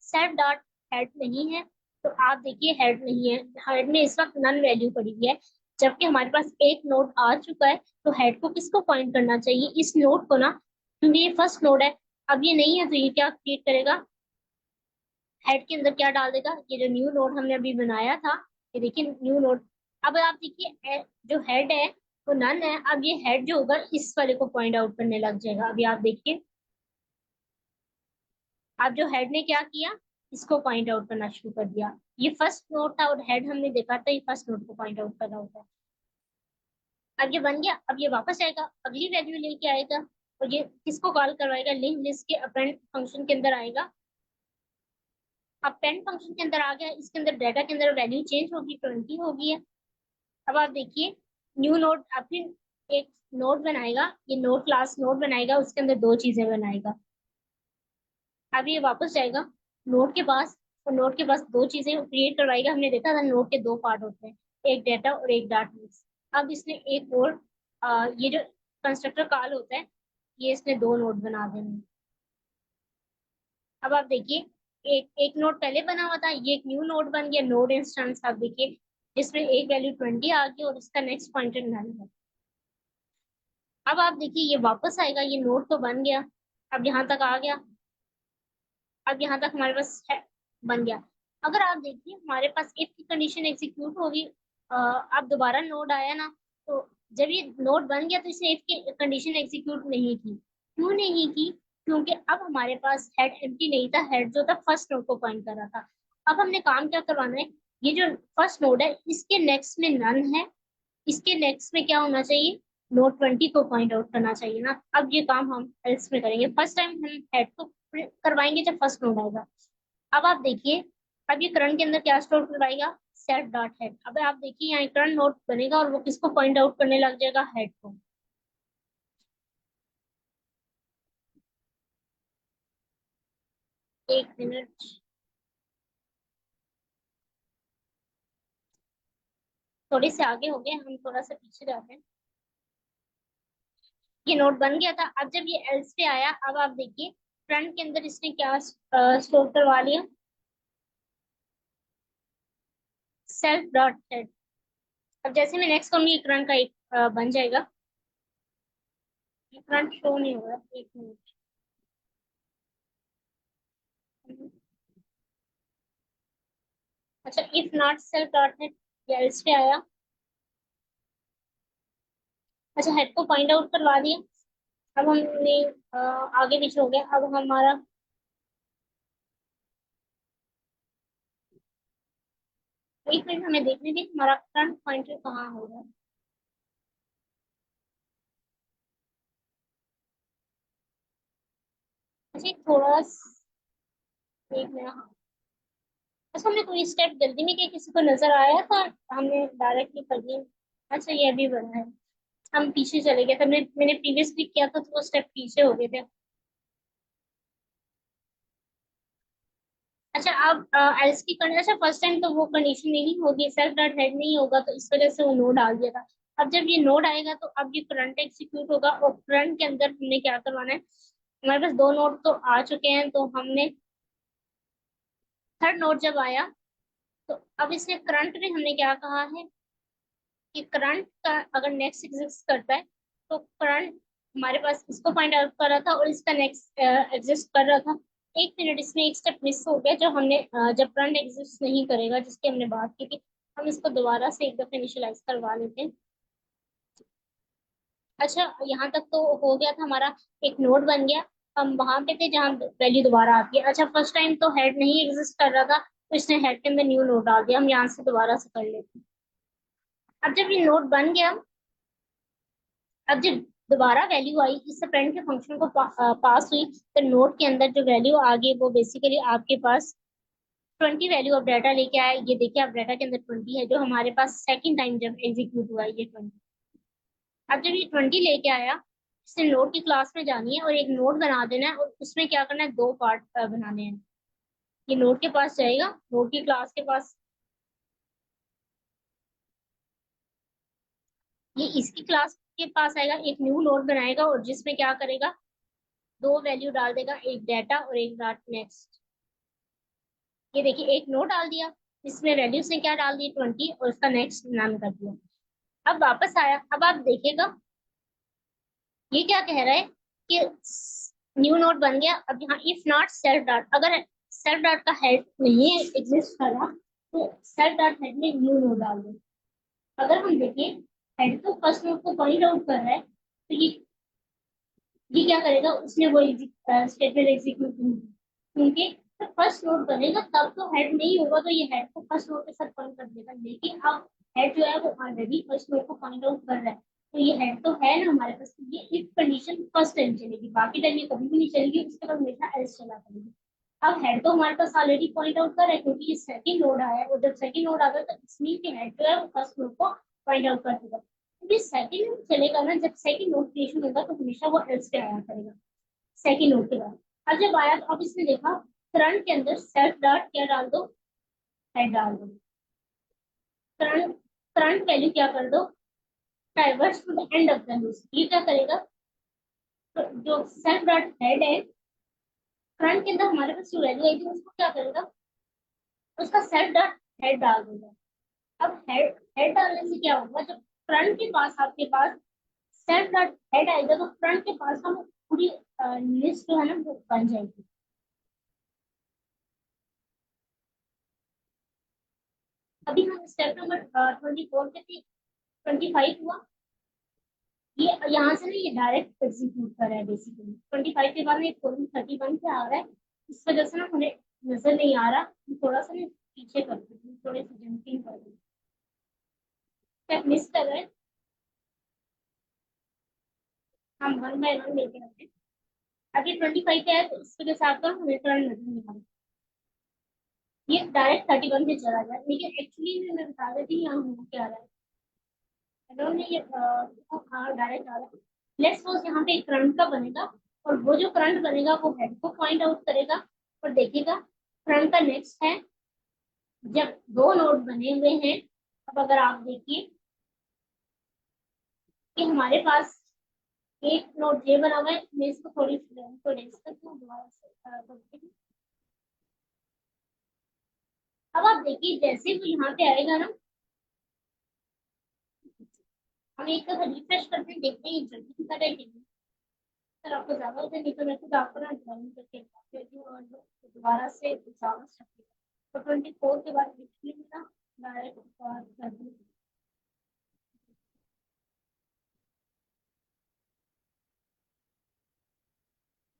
सेट डॉट हेड नहीं है, तो आप देखिए हेड नहीं है, हेड में इस वक्त नन वैल्यू पड़ी हुई है, जबकि हमारे पास एक नोड आ चुका है। तो हेड को किसको पॉइंट करना चाहिए, इस नोड को ना, क्योंकि ये फर्स्ट नोड है। अब ये नहीं है तो ये क्या क्रिएट करेगा, हेड के अंदर क्या डाल देगा, ये जो न्यू नोड हमने अभी बनाया था, ये देखिए न्यू नोड। अब आप देखिए जो हेड है वो नन है। अब ये हेड जो होगा इस वाले को पॉइंट आउट करने लग जाएगा। अभी आप देखिए अब जो हेड ने क्या किया, इसको पॉइंट आउट करना शुरू कर दिया। ये फर्स्ट नोट था और हेड हमने देखा था ये फर्स्ट नोट को पॉइंट आउट कर रहा होता है। अब ये बन गया। अब ये वापस आएगा, अगली वैल्यू लेके आएगा और ये किसको कॉल करवाएगा, लिंक लिस्ट के अपेंड फंक्शन के अंदर आएगा। अपेंड फंक्शन के अंदर आ गया, इसके अंदर डाटा के अंदर वैल्यू चेंज होगी, 20 होगी है। अब आप देखिए न्यू नोड अपनी एक नोड बनाएगा, ये नोड क्लास नोड बनाएगा, उसके अंदर दो चीजें बनाएगा। अब ये वापस जाएगा नोड के पास और नोड के पास दो चीजें क्रिएट करवाएगा। हमने देखा था नोड के दो पार्ट होते हैं, एक डाटा और एक डाटा बेस। अब इसने एक और ये जो कंस्ट्रक्टर कॉल होता है ये इसने दो नोड बना देने हैं। अब आप देखिए एक एक नोड पहले बना हुआ था, ये एक न्यू नोड बन गया, नोड इंस्टेंस। आप देखिए जिसमें एक वैल्यू 20 आ गई और इसका नेक्स्ट पॉइंटर नल है। अब आप देखिए ये वापस आएगा, ये नोड तो बन गया, अब यहाँ तक आ गया। अब यहाँ तक हमारे पास है, बन गया। अगर आप देखिए हमारे पास इफ की कंडीशन एग्जीक्यूट होगी, अब दोबारा नोड आया ना, तो जब ये नोड बन गया तो इसने इफ की कंडीशन एग्जीक्यूट नहीं की। क्यों नहीं की, क्योंकि अब हमारे पास हेड एम्प्टी नहीं था, हेड जो था फर्स्ट नोड को पॉइंट कर रहा था। अब हमने काम क्या करवाना है, ये जो फर्स्ट नोड है इसके नेक्स्ट में नन है, इसके नेक्स्ट में क्या होना चाहिए, नोट 20 को पॉइंट आउट करना चाहिए ना। अब ये काम हम एल्स में करेंगे, फर्स्ट टाइम हम हेड को करवाएंगे जब फर्स्ट नोड आएगा। अब आप देखिए अब ये करंट के अंदर क्या स्टोर करवाएगा, सेट डॉट हेड। अब आप देखिए यहाँ करंट नोट बनेगा और वो किसको पॉइंट आउट करने लग जाएगा, हेड को। एक मिनट, थोड़े से आगे हो गए हम, थोड़ा सा पीछे जाते हैं। ये नोट बन गया था। अब जब ये एल्स पे आया, अब आप देखिए फ्रंट के अंदर इसने क्या स्टोर करवा लिया, सेल्फ डॉट हेड। अब जैसे मैं नेक्स्ट करूंगी, करंट का एक बन जाएगा। करंट शो नहीं हो रहा, एक मिनट। अच्छा, if not self dot head, ये एल्स पे आया। अच्छा, हेड को फाइंड आउट करवा दिया। अब हमने आगे पीछे हो गया। अब हमारा, एक मिनट हमें देखने दी हमारा फ्रंट पॉइंटर कहाँ होगा। अच्छा, एक मिनट, हाँ। अच्छा, हमने कोई स्टेप जल्दी में किया, किसी को नजर आया था, हमने डायरेक्टली कर दिया। अच्छा, ये अभी बना है। हम पीछे चले गए थे, मैंने प्रीवियसली किया था तो वो स्टेप पीछे हो गए थे। अच्छा, अब एल्स की कंडीशन, अच्छा फर्स्ट टाइम तो वो कंडीशन नहीं होगी, सेल्फ डॉट हेड नहीं होगा, तो इस वजह से वो नोड आ गया था। अब जब ये नोड आएगा तो अब ये करंट एग्जीक्यूट होगा, और करंट के अंदर हमने क्या करवाना है, हमारे पास दो नोड तो आ चुके हैं, तो हमने थर्ड नोड जब आया, तो अब इसमें करंट में हमने क्या कहा है कि करंट का अगर नेक्स्ट एग्जिस्ट करता है, तो करंट हमारे पास इसको फाइंड आउट कर रहा था और इसका नेक्स्ट एग्जिस्ट कर रहा था। एक मिनट, इसमें एक स्टेप मिस हो गया, जो हमने जब करंट एग्जिस्ट नहीं करेगा, जिसकी हमने बात की थी, हम इसको दोबारा से एक दफा इनिशियलाइज करवा लेते हैं। अच्छा, यहाँ तक तो हो गया था हमारा, एक नोड बन गया। हम वहां पे थे जहाँ वैल्यू दोबारा आती है। अच्छा, फर्स्ट टाइम तो हेड नहीं एग्जिस्ट कर रहा था, तो इसने हेड के अंदर न्यू नोड डाल दिया। हम यहाँ से दोबारा से कर लेते हैं। अब जब ये नोड बन गया, अब जब दोबारा वैल्यू आई, इससे फ्रेंड के फंक्शन को पास हुई, तो नोड के अंदर जो वैल्यू आ गई वो बेसिकली आपके पास 20 वैल्यू ऑफ डाटा लेके आया। ये देखिए, अब डाटा के अंदर 20 है, जो हमारे पास सेकंड टाइम जब एग्जीक्यूट हुआ ये 20। अब जब ये 20 लेके आया, इसने नोड की क्लास में जानी है और एक नोड बना देना है, और उसमें क्या करना है, दो पार्ट बनाने हैं। ये नोड के पास जाएगा, नोड की क्लास के पास, ये इसकी क्लास के पास आएगा, एक न्यू नोड बनाएगा और जिसमें क्या करेगा, दो वैल्यू डाल देगा, एक डाटा और एक डॉट नेक्स्ट। ये देखिए, एक नोट डाल दिया, इसमें वैल्यूज ने क्या डाल दी, 20, और उसका नेक्स्ट नाम कर दिया। अब वापस आया, अब आप देखिएगा ये क्या कह रहा है कि न्यू नोट बन गया। अब यहाँ इफ नॉट सेल्फ डॉट, अगर सेल्फ डॉट का हेड नहीं एग्जिस्ट कर रहा, तो सेल्फ डॉट हेड में न्यू नोट डाल दो। अगर हम देखें, हेड तो फर्स्ट नोट को पॉइंट आउट कर रहा है, तो ये क्या करेगा, उसने वो स्टेटमेंट एग्जीक्यूट नहीं की, क्योंकि तो फर्स्ट नोट बनेगा तब तो हेड नहीं होगा, तो ये हेड को फर्स्ट नोट के साथ पॉइंट कर देगा। लेकिन अब हेड जो है वो ऑलरेडी फर्स्ट नोट को पॉइंट आउट कर रहा है, तो ये हेड तो है ना हमारे पास, तो ये इफ कंडीशन फर्स्ट टाइम चलेगी, बाकी टाइम ये कभी भी नहीं चलेगी, उसके बाद हमेशा एल्स चला करेगी। अब हेड तो हमारे पास ऑलरेडी पॉइंट आउट कर रहा है, क्योंकि ये सेकंड नोड आया है, और जब सेकंड नोड आता है तो इसमें कि हेड जो है वो फर्स्ट नोड को पॉइंट आउट कर देगा। क्योंकि सेकंड नोड चलेगा ना, जब सेकंड नोड क्रिएशन होगा तो हमेशा वो एल्स पे आया करेगा, सेकंड नोड के बाद। अब जब आया तो अब इसने देखा, करंट के अंदर सेल्फ डॉट क्या डाल दो, हेड डाल दो। करंट करंट वैल्यू क्या कर दो, traverse to the end of the loop. ये क्या करेगा, तो जो सेल्फ डॉट हेड है, करंट के अंदर हमारे पास जो वैल्यू आई थी उसको क्या करेगा, उसका सेल्फ डॉट हेड डाल देगा। अब हेड हेड डालने से क्या होगा, जब फ्रंट के पास आपके पास सेल्फ डॉट हेड आएगा, तो फ्रंट के पास हम पूरी लिस्ट जो है ना वो बन जाएगी। अभी हम स्टेप नंबर 24 पे थे, 25 हुआ। ये यहाँ से ना ये डायरेक्ट एग्जीक्यूट कर रहा है बेसिकली, 25 के बाद में 31 पे आ रहा है। इस वजह से ना मुझे नजर नहीं आ रहा, थोड़ा सा ना पीछे कर देती हूँ, थोड़े से जंपिंग कर देती हूँ, स्टेप मिस कर रहे हैं। हम वन बाय वन लेके आते हैं। अभी 25 पे है, तो इस वजह से आपका हमें टर्न नजर नहीं आ रहा, ये डायरेक्ट 31 पे चला जाए, लेकिन एक्चुअली में मैं बता देती हूँ यहाँ हो क्या रहा है। इन्होंने ये हाँ डायरेक्ट आ रहा है। लेट्स सपोज यहाँ पे एक करंट का बनेगा, और वो जो करंट बनेगा वो हेड को पॉइंट आउट करेगा, और देखिएगा फ्रंट का नेक्स्ट है, जब दो नोड बने हुए हैं, अब अगर आप देखिए कि हमारे पास एक नोड ये बना हुआ है, मैं इसको थोड़ी को रेस करती हूँ दोबारा से करती हूँ। अब आप देखिए जैसे वो यहाँ पे आएगा ना, हम एक दफा रिफ्रेश करते हैं, देखते हैं जल्दी की तरह है कि नहीं। सर आपको ज्यादा होता है, नहीं तो मैं खुद आपको ना ड्राइंग करके देती हूँ और दोबारा से ज्यादा तो 24 के बाद लिखने में ना डायरेक्ट कर दूँ।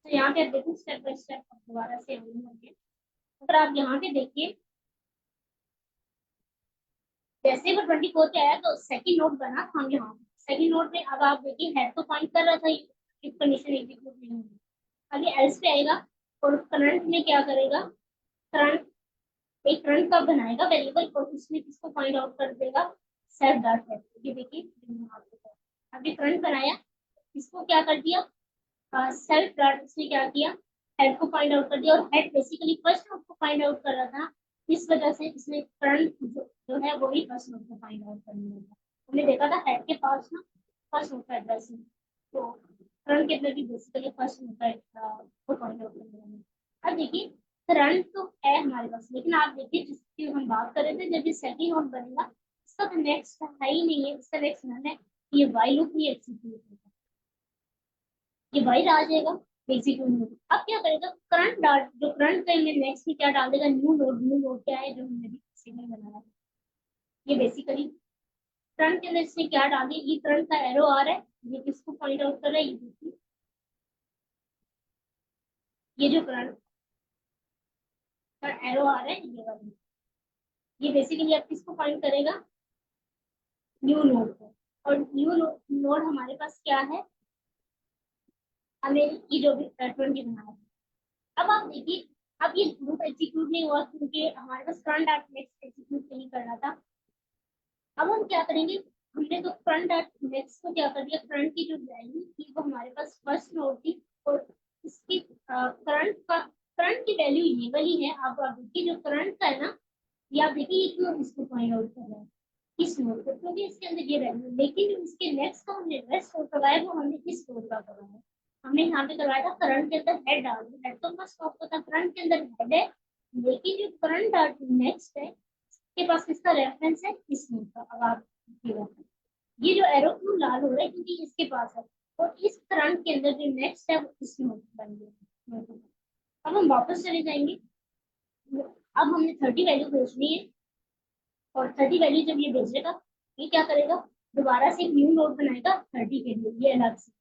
तो यहाँ पे आप देखिए स्टेप बाय स्टेप दोबारा से होंगे। अगर आप यहाँ पे देखिए जैसे वो 24 पे आया तो सेकंड नोट बना था हम यहाँ सेकंड नोट में। अब आप देखिए हेड तो पॉइंट कर रहा था, इफ कंडीशन एग्जीक्यूट नहीं होगी। अभी एल्स पे आएगा और करंट में क्या करेगा, करंट एक करंट का बनाएगा वेरिएबल और उसमें किसको फाइंड आउट कर देगा, सेट डॉट हेड। ये देखिए अभी करंट बनाया, इसको क्या कर दिया, सेल्फ डॉट इसने क्या किया, हेड को फाइंड आउट कर दिया। और हेड बेसिकली फर्स्ट नोड को फाइंड आउट कर रहा था, इस वजह से इसने करंट जो है वो भी फर्स्ट नोड को फाइंड आउट करने लगा। हमने देखा था हेड के पास ना फर्स्ट नोड का एड्रेस है, तो करंट के अंदर भी बेसिकली फर्स्ट नोड का को फाइंड आउट करने लगा। अब देखिए करंट तो है हमारे पास, लेकिन आप देखिए जिसकी हम बात कर रहे थे, जब ये सेकंड नोड बनेगा इसका तो नेक्स्ट है ही नहीं है, इसका नेक्स्ट नन है, ये व्हाइल लूप नहीं एग्जीक्यूट होगा, ये वाइल आ जाएगा एग्जीक्यूट में। अब क्या करेगा, करंट डाल जो करंट का नेक्स्ट में क्या डाल देगा, न्यू नोड क्या है जो हमने भी सिग्नल बनाया है। ये बेसिकली करंट के अंदर इसने क्या डाल दिया, ये करंट का एरो आ रहा है, ये किसको पॉइंट आउट कर रहा है, ये देखिए ये जो करंट का एरो आ रहा है ये वाला, ये बेसिकली आप किसको पॉइंट करेगा, न्यू नोड को। और न्यू नोड हमारे पास क्या है, हमें ये जो भी 20 बनाया है। अब आप देखिए अब ये लूप एग्जीक्यूट नहीं हुआ क्योंकि हमारे पास करंट डॉट नेक्स्ट एग्जीक्यूट नहीं करना था। अब हम क्या करेंगे, हमने तो फ्रंट डॉट नेक्स्ट को क्या कर दिया, करंट की जो वैल्यू थी वो हमारे पास फर्स्ट नोड थी और इसकी करंट की वैल्यू ये वाली है। अब आप देखिए जो करंट का है ना, ये आप देखिए ये क्यों इसको फाइंड आउट कर रहा है इस नोड को, क्योंकि इसके अंदर ये वैल्यू, लेकिन इसके नेक्स्ट का हमने रेस्ट नोड करवाया वो हमने इस नोड का करवाया। हमने यहाँ पे करवाया था करंट के अंदर हेड डाल दिया, हेड तो फर्स्ट नोड को था, करंट के अंदर हेड है, लेकिन जो करंट डॉट नेक्स्ट है के पास किसका रेफरेंस है, इस नोड का। अब आप देखिएगा ये जो एरो क्यों लाल हो रहा है, क्योंकि इसके पास है, और इस करंट के अंदर जो नेक्स्ट है वो इस नोड बन गया। अब हम वापस चले जाएंगे, अब हमने 30 वैल्यू भेजनी है और 30 वैल्यू जब ये भेजेगा ये क्या करेगा, दोबारा से एक न्यू नोड बनाएगा 30 के लिए, ये अलग से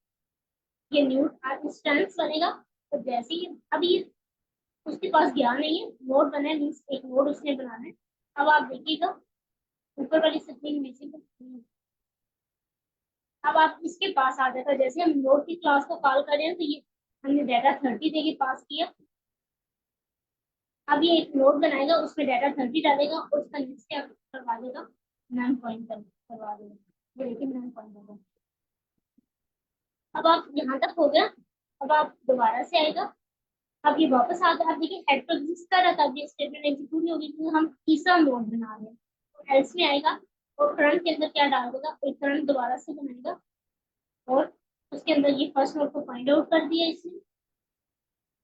ये न्यू इंस्टेंस बनेगा। तो जैसे ही अब ये उसके पास ज्ञान नहीं है, नोड बना है मीन्स एक नोड उसने बनाना है। अब आप देखिएगा ऊपर वाली सेटिंग में से अब आप इसके पास आ जाता है, जैसे हम नोड की क्लास को कॉल कर रहे हैं तो ये हमने डाटा 30 देके पास किया। अब ये एक नोड बनाएगा उसमें डाटा 30 डालेगा और उसका नेक्स्ट क्या करवा देगा, नन पॉइंट करवा देगा, लेकिन नन पॉइंट होगा। अब आप यहाँ तक हो गया, अब आप दोबारा से आएगा, अब ये वापस आ गया। अब देखिए हेड तो एग्जिस्ट कर रहा था, अब ये स्टेटमेंट एग्जीक्यूट नहीं होगी क्योंकि हम तीसरा नोड बना रहे हैं, तो एल्स में आएगा और करंट के अंदर क्या डाल देगा, एक करंट दोबारा से बनाएगा और उसके अंदर ये फर्स्ट नोड को फाइंड आउट कर दिया इसने,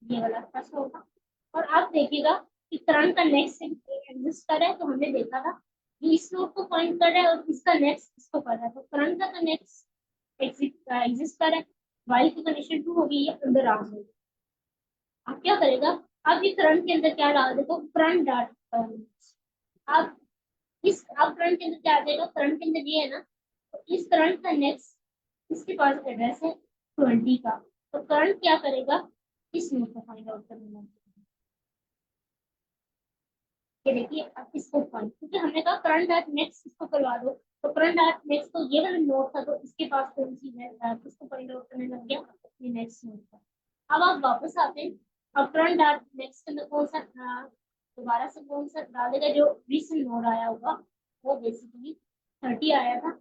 ये वाला फर्स्ट नोड का। और आप देखिएगा कि करंट का नेक्स्ट एग्जिस्ट कर रहा है, तो हमने देखा था ये इस नोड को पॉइंट कर रहा है और इसका नेक्स्ट इसको कर रहा है, तो करंट का तो नेक्स्ट एग्जिस्ट कर रहा है, वाइल की कंडीशन 2 होगी, ये अंदर आ गई। अब क्या करेगा, अब ये करंट के अंदर क्या डाल देगा, करंट डॉट अब इस अब करंट के अंदर क्या आ जाएगा, करंट के अंदर ये है ना, तो इस करंट का नेक्स्ट इसके पास एड्रेस है 20 का, तो करंट क्या करेगा, इस नोड को फाइंड आउट करने लगेगा। ये देखिए अब इसको फाइंड, क्योंकि हमने कहा करंट डॉट नेक्स्ट इसको करवा दो, तो करंट डॉट नेक्स्ट तो ये वाला नोड था, तो इसके पास कौन सी है, इसको फाइंड आउट करने लग गया ये नेक्स्ट नोड का। अब आप वापस आते हैं, अब करंट डॉट नेक्स्ट के अंदर कौन सा दोबारा से कौन सा डालेगा, जो रिसेंट नोड आया होगा वो बेसिकली 30 आया था।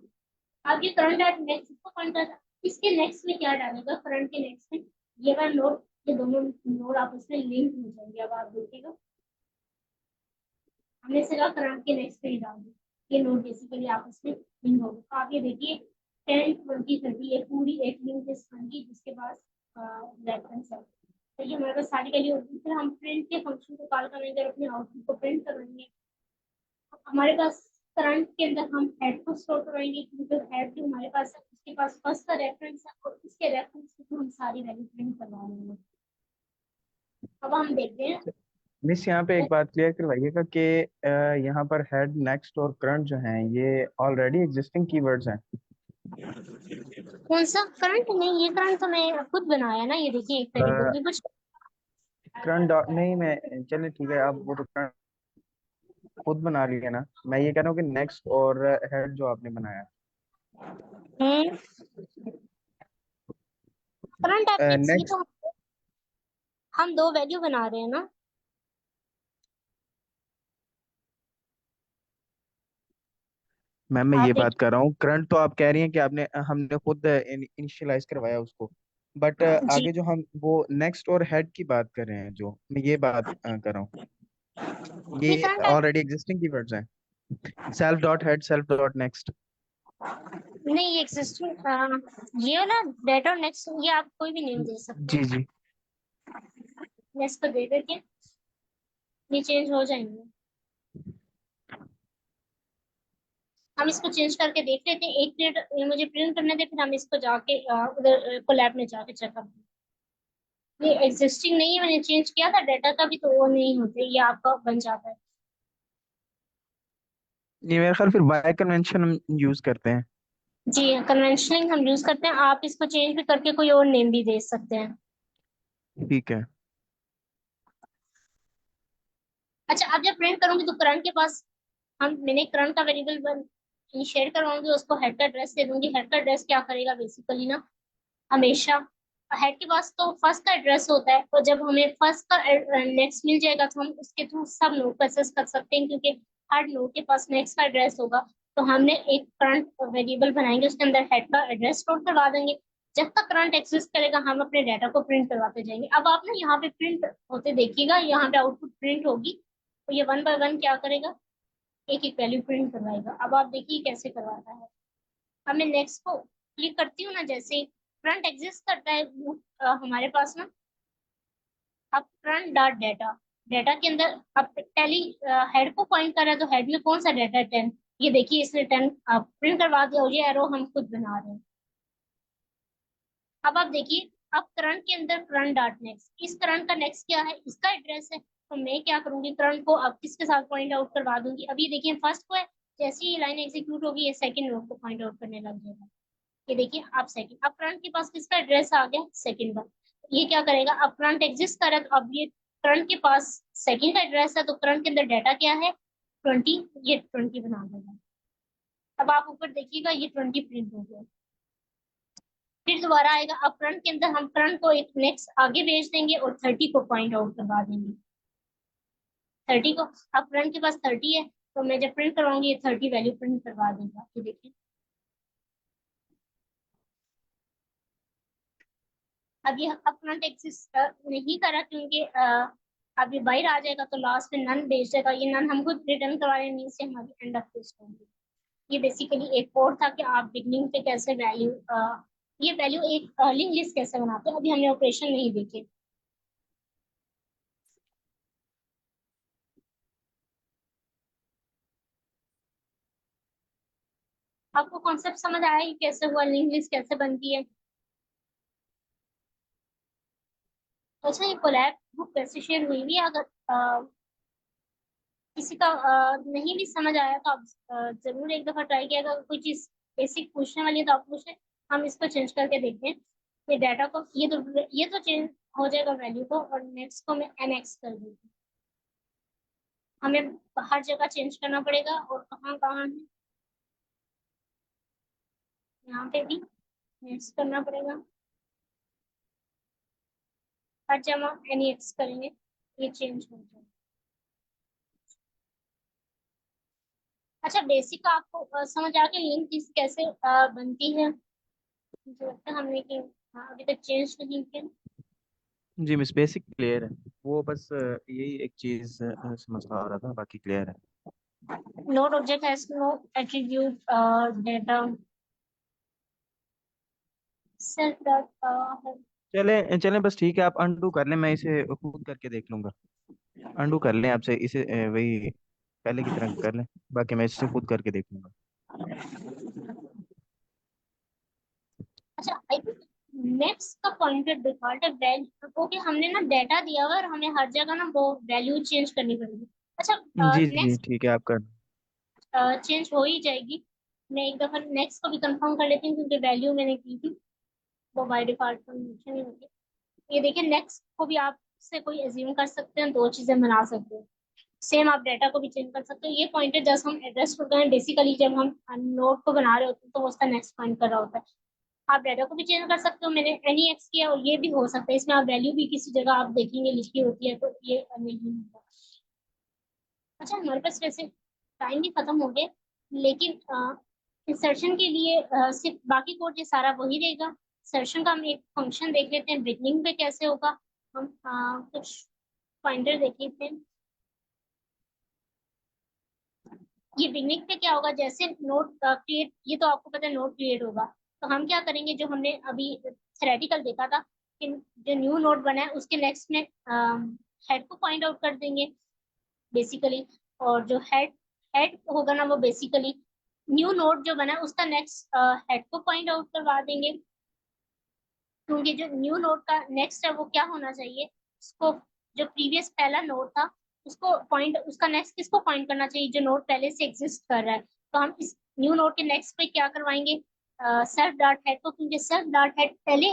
अब ये करंट डॉट नेक्स्ट इसको फाइंड करता, इसके नेक्स्ट में क्या डालेगा, करंट के नेक्स्ट में ये वाला नोड ये दोनों नोड आपस में लिंक हो जाएंगे। अब आप देखिएगा, हमने सिर्फ करंट के नेक्स्ट पे ही डाल दिया, ये नोड बेसिकली आपस में लिंक हो गए। तो आप ये देखिए 10 20 30 ये पूरी एक लिंक इस की जिसके पास रेफरेंस है। तो ये हमारे पास सारी वैल्यू होगी। फिर हम प्रिंट के फंक्शन को कॉल करेंगे और अपने आउटपुट को प्रिंट करेंगे। हमारे पास करंट के अंदर हम हेड को स्टोर करेंगे, क्योंकि हेड जो हमारे पास है उसके पास फर्स्ट का रेफरेंस है और इसके रेफरेंस से हम सारी वैल्यू प्रिंट करवा लेंगे। अब हम देखते हैं। मिस यहाँ पे एक बात क्लियर करवाइएगा कि यहाँ पर हेड, नेक्स्ट और करंट जो हैं ये ऑलरेडी एग्जिस्टिंग कीवर्ड्स हैं। कौन सा करंट? नहीं, ये करंट तो मैं खुद बनाया ना। ये देखिए एक वेरिएबल में कुछ करंट नहीं, मैं चलिए ठीक है, आप वो तो करंट खुद बना लिया ना, मैं ये कह रहा हूँ कि नेक्स्ट और हेड जो आपने बनाया। करंट एप्लीकेशन, ये नेक्स्ट, तो हम दो वैल्यू बना रहे हैं ना। मैम मैं आप ये बात देखिए। कर रहा हूँ, करंट तो आप कह रही हैं कि आपने हमने खुद इनिशियलाइज करवाया उसको, बट जी, आगे जो हम वो नेक्स्ट और हेड की बात कर रहे हैं, जो मैं ये बात कर रहा हूँ, ये ये करंट ऑलरेडी एग्जिस्टिंग कीवर्ड्स हैं। Self dot head, self dot next. नहीं, ये एग्जिस्टिंग ये वाला डेटा और नेक्स्ट, ये आप कोई भी नेम दे सकते जी हैं। जी। नेक्स्ट पर दे करके ये चेंज हो जाएंगे। हम इसको चेंज करके देख लेते हैं। एक मिनट ये मुझे प्रिंट करने दे, फिर हम इसको जाके उधर कोलैब में जाके चेक करते हैं। ये एग्जिस्टिंग नहीं है, मैंने चेंज किया था डाटा का भी, तो वो नहीं होते, ये आपका बन जाता है। ये मेरे ख्याल फिर बाय कन्वेंशन हम यूज करते हैं। जी, कन्वेंशनिंग हम यूज करते हैं। आप इसको चेंज भी करके कोई और नेम भी दे सकते हैं। ठीक है। अच्छा, अब जब प्रिंट करूंगी तो करंट के पास मैंने करंट का वेरिएबल इनिशिएट करवाऊंगी, उसको हेड का एड्रेस दे दूंगी। हेड का एड्रेस क्या करेगा बेसिकली ना, हमेशा हेड के पास तो फर्स्ट का एड्रेस होता है, और जब हमें फर्स्ट का नेक्स्ट मिल जाएगा तो हम उसके थ्रू सब नोड को एक्सेस कर सकते हैं, क्योंकि हर नोड के पास नेक्स्ट का एड्रेस होगा। तो हमने एक करंट वेरिएबल बनाएंगे, उसके अंदर हेड का एड्रेस स्टोर करवा देंगे। जब तक करंट एग्जिस्ट करेगा हम अपने डाटा को प्रिंट करवाते जाएंगे। अब आप ना यहाँ पे प्रिंट होते देखिएगा, यहाँ पे आउटपुट प्रिंट होगी, तो ये वन बाय वन क्या करेगा, एक एक वैल्यू प्रिंट करवाएगा। अब आप देखिए कैसे करवाता है। अब मैं नेक्स्ट को क्लिक करती हूँ ना, जैसे फ्रंट एग्जिस्ट करता है हमारे पास ना। अब फ्रंट डॉट डेटा, डेटा के अंदर अब टैली हेड को पॉइंट कर रहा है, तो हेड में कौन सा डेटा है? 10। ये देखिए इसने 10 प्रिंट करवा दिया, और ये एरो हम खुद बना रहे हैं। अब आप देखिए, अब करंट के अंदर करंट डॉट नेक्स्ट, इस करंट का नेक्स्ट क्या है, इसका एड्रेस है। तो मैं क्या करूंगी, करंट को अब किसके साथ पॉइंट आउट करवा दूंगी। अब ये देखिए फर्स्ट को है, जैसे ही लाइन एग्जीक्यूट होगी ये सेकंड नोड को पॉइंट आउट करने लग जाएगा। ये देखिए अब सेकंड, अब करंट के पास किसका एड्रेस आ गया, सेकंड का। ये क्या करेगा, अब करंट एग्जिस्ट कर रहा है, तो अब ये करंट के पास सेकंड का एड्रेस है, तो करंट के अंदर डाटा क्या है, 20। ये 20 बना देगा। अब आप ऊपर देखिएगा ये 20 प्रिंट हो गया। फिर दोबारा आएगा, अब करंट के अंदर हम करंट को एक नेक्स्ट आगे भेज देंगे और 30 को पॉइंट आउट करवा देंगे। 30 को, अब करंट के पास 30 है, तो मैं जब प्रिंट करवाऊंगी ये 30 वैल्यू प्रिंट करवा देगा। ये देखिए, अब ये अपना एग्जिस्ट नहीं करा, क्योंकि अब ये बाहर आ जाएगा, तो लास्ट में नन भेज देगा। ये नन हमको रिटर्न करवाने नहीं से हमारी एंड ऑफ लिस्ट होगी। ये बेसिकली एक कोड था कि आप बिगनिंग पे कैसे वैल्यू ये वैल्यू एक लिंक लिस्ट कैसे बनाते हैं। अभी हमने ऑपरेशन नहीं देखे। आपको कॉन्सेप्ट समझ आया कि कैसे हुआ, लिंक लिस्ट कैसे बनती है? अच्छा, ये कोलैब बुक कैसे शेयर हुई भी है? अगर किसी का नहीं भी समझ आया तो आप जरूर एक दफा ट्राई किया। अगर कोई चीज बेसिक पूछने वाली है तो आप पूछे, हम इसको चेंज करके देखते हैं। ये डाटा को ये तो चेंज हो जाएगा वैल्यू को, और नेक्स्ट को मैं एनएक्स कर दूंगी। हमें हर जगह चेंज करना पड़ेगा, और कहाँ कहाँ है, यहाँ पे भी नेक्स्ट करना पड़ेगा। हर जगह एनएक्स करेंगे, ये चेंज हो जाएगा। अच्छा, बेसिक आपको समझ आ गया लिंक लिस्ट कैसे बनती है? मुझे लगता है हमने कि हाँ, अभी तक चेंज नहीं किया। जी मिस, बेसिक क्लियर है। वो बस यही एक चीज से मसला आ रहा था, बाकी क्लियर है। Node object has no attribute data self that चले चले, बस ठीक है, आप अनडू कर लें, मैं इसे खुद करके देख लूंगा। अनडू कर लें आपसे इसे, वही पहले की तरह कर लें, बाकी मैं इसे खुद करके देख लूंगा। अच्छा आई थिंक नेक्स्ट का पॉइंटर डिफॉल्ट है वैल्यू, ओके हमने ना डेटा दिया हुआ है और हमें हर जगह ना वो वैल्यू चेंज करनी पड़ेगी। अच्छा जी जी नेक्स्ट ठीक है, आप कर। चेंज हो ही जाएगी। मैं एक दफा नेक्स्ट को भी कंफर्म कर लेती हूँ क्योंकि वैल्यू मैंने की थी, वो बाय डिफॉल्ट कंडीशन ही होगी। ये देखिए नेक्स्ट को भी आप से कोई एज्यूम कर सकते हैं, दो चीजें बना सकते हो। सेम आप डाटा को भी चेंज कर सकते हो। ये पॉइंटर जस्ट हम एड्रेस करते हैं बेसिकली, जब हम नोड को बना रहे होते हैं तो वो उसका नेक्स्ट पॉइंट कर रहा होता है। आप डाटा को भी चेंज कर सकते हो, मैंने एनी एक्स किया और ये भी हो सकता है, इसमें आप वैल्यू भी किसी जगह आप देखेंगे लिखी होती है तो ये नहीं होगा। अच्छा हमारे पास वैसे टाइम भी खत्म हो गया, लेकिन इंसर्शन के लिए सिर्फ बाकी कोड ये सारा वही रहेगा। इंसर्शन का हम एक फंक्शन देख लेते हैं, बिगनिंग पे कैसे होगा। हम कुछ पॉइंटर देख लेते हैं। ये बिगनिंग पे क्या होगा, जैसे नोड क्रिएट, ये तो आपको पता है नोड क्रिएट होगा, तो हम क्या करेंगे, जो हमने अभी थ्योरेटिकल देखा था कि जो न्यू नोड बना है उसके नेक्स्ट में हेड को पॉइंट आउट कर देंगे बेसिकली। और जो हेड हेड होगा ना वो बेसिकली न्यू नोड जो बना है उसका नेक्स्ट हेड को पॉइंट आउट करवा देंगे। क्योंकि जो न्यू नोड का नेक्स्ट है वो क्या होना चाहिए, उसको जो प्रीवियस पहला नोड था उसको पॉइंट, उसका नेक्स्ट किसको पॉइंट करना चाहिए, जो नोड पहले से एग्जिस्ट कर रहा है। तो हम इस न्यू नोड के नेक्स्ट पे क्या करवाएंगे, सेल्फ डॉट हेड को, क्योंकि सेल्फ डॉट हेड पहले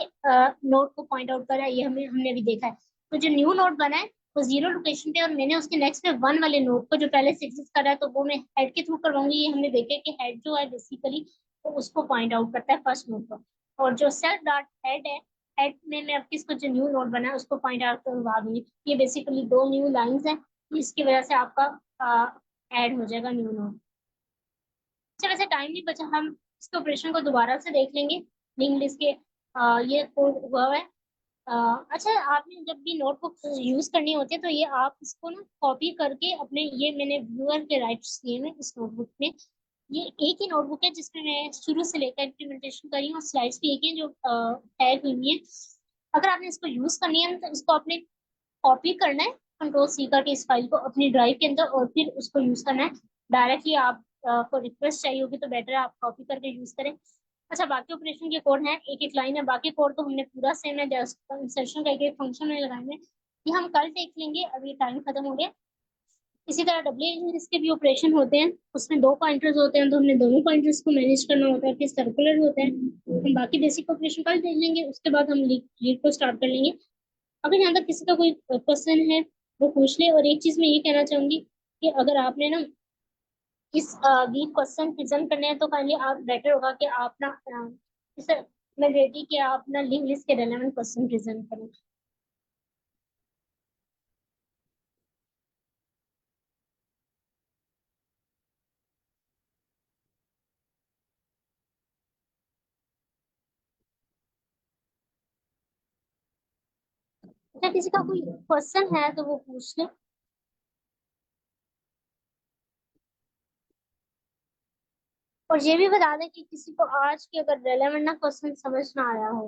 नोड को पॉइंट आउट कर रहा है, ये हमने अभी देखा है। तो जो न्यू नोड बना है वो जीरो लोकेशन पे, और मैंने उसके नेक्स्ट पे वन वाले नोड को जो पहले से एग्जिस्ट कर रहा है तो वो मैं हेड के थ्रू करवाऊंगी। ये हमने देखा कि हेड जो है बेसिकली तो उसको पॉइंट आउट करता है फर्स्ट नोड को। और जो सेल्फ डॉट हेड है, हेड में मैं अब किसको जो न्यू नोड बना है उसको पॉइंट आउट करवा दूंगी। ये बेसिकली दो न्यू लाइंस हैं, इसकी वजह से आपका ऐड हो जाएगा न्यू नोड। अच्छा वैसे टाइम नहीं बचा, हम इसके ऑपरेशन को दोबारा से देख लेंगे। लिंक लिस्ट के ये कोड हुआ है। अ, अच्छा आपने जब भी नोटबुक यूज करनी होती है तो ये आप इसको ना कॉपी करके अपने, ये मैंने व्यूअर के राइट्स दिए हैं इस नोटबुक में। ये एक ही नोटबुक है जिसमें मैं शुरू से लेकर इम्प्लीमेंटेशन करी हूँ और स्लाइड्स भी एक ही हैं जो टैग हुई हैं। अगर आपने इसको यूज करनी है तो इसको आपने कॉपी करना है, कंट्रोल सी करके इस फाइल को अपनी ड्राइव के अंदर, और फिर उसको यूज करना है डायरेक्टली। आप को रिक्वेस्ट चाहिए होगी तो बेटर है आप कॉपी करके यूज करें। अच्छा बाकी ऑपरेशन के कोड हैं, एक एक लाइन है, बाकी कोड तो हमने पूरा सेम है, जस्ट इंसर्शन का एक एक फंक्शन में लगाए हैं। ये हम कल देख लेंगे, अभी टाइम खत्म हो गया। इसी तरह डब्ल्यू इसके भी ऑपरेशन होते हैं, उसमें दो पॉइंटर्स होते हैं तो हमने दोनों पॉइंटर्स को मैनेज करना होता है, फिर सर्कुलर होता है। हम बाकी बेसिक ऑपरेशन कल देख लेंगे, उसके बाद हम लीड को स्टार्ट कर लेंगे। अगर यहाँ तक किसी का कोई क्वेश्चन है वो पूछ ले। और एक चीज मैं ये कहना चाहूंगी कि अगर आपने ना इस वीक क्वेश्चन प्रेजेंट करने हैं तो काइंडली आप, बेटर होगा कि आप ना इस मैं रेडी कि आप ना लिंक लिस्ट के रेलेवेंट क्वेश्चन प्रेजेंट करें। अगर किसी का कोई क्वेश्चन है तो वो पूछ ले। और ये भी बता दें कि किसी को आज के अगर रेलेवेंट ना क्वेश्चन समझ ना आया हो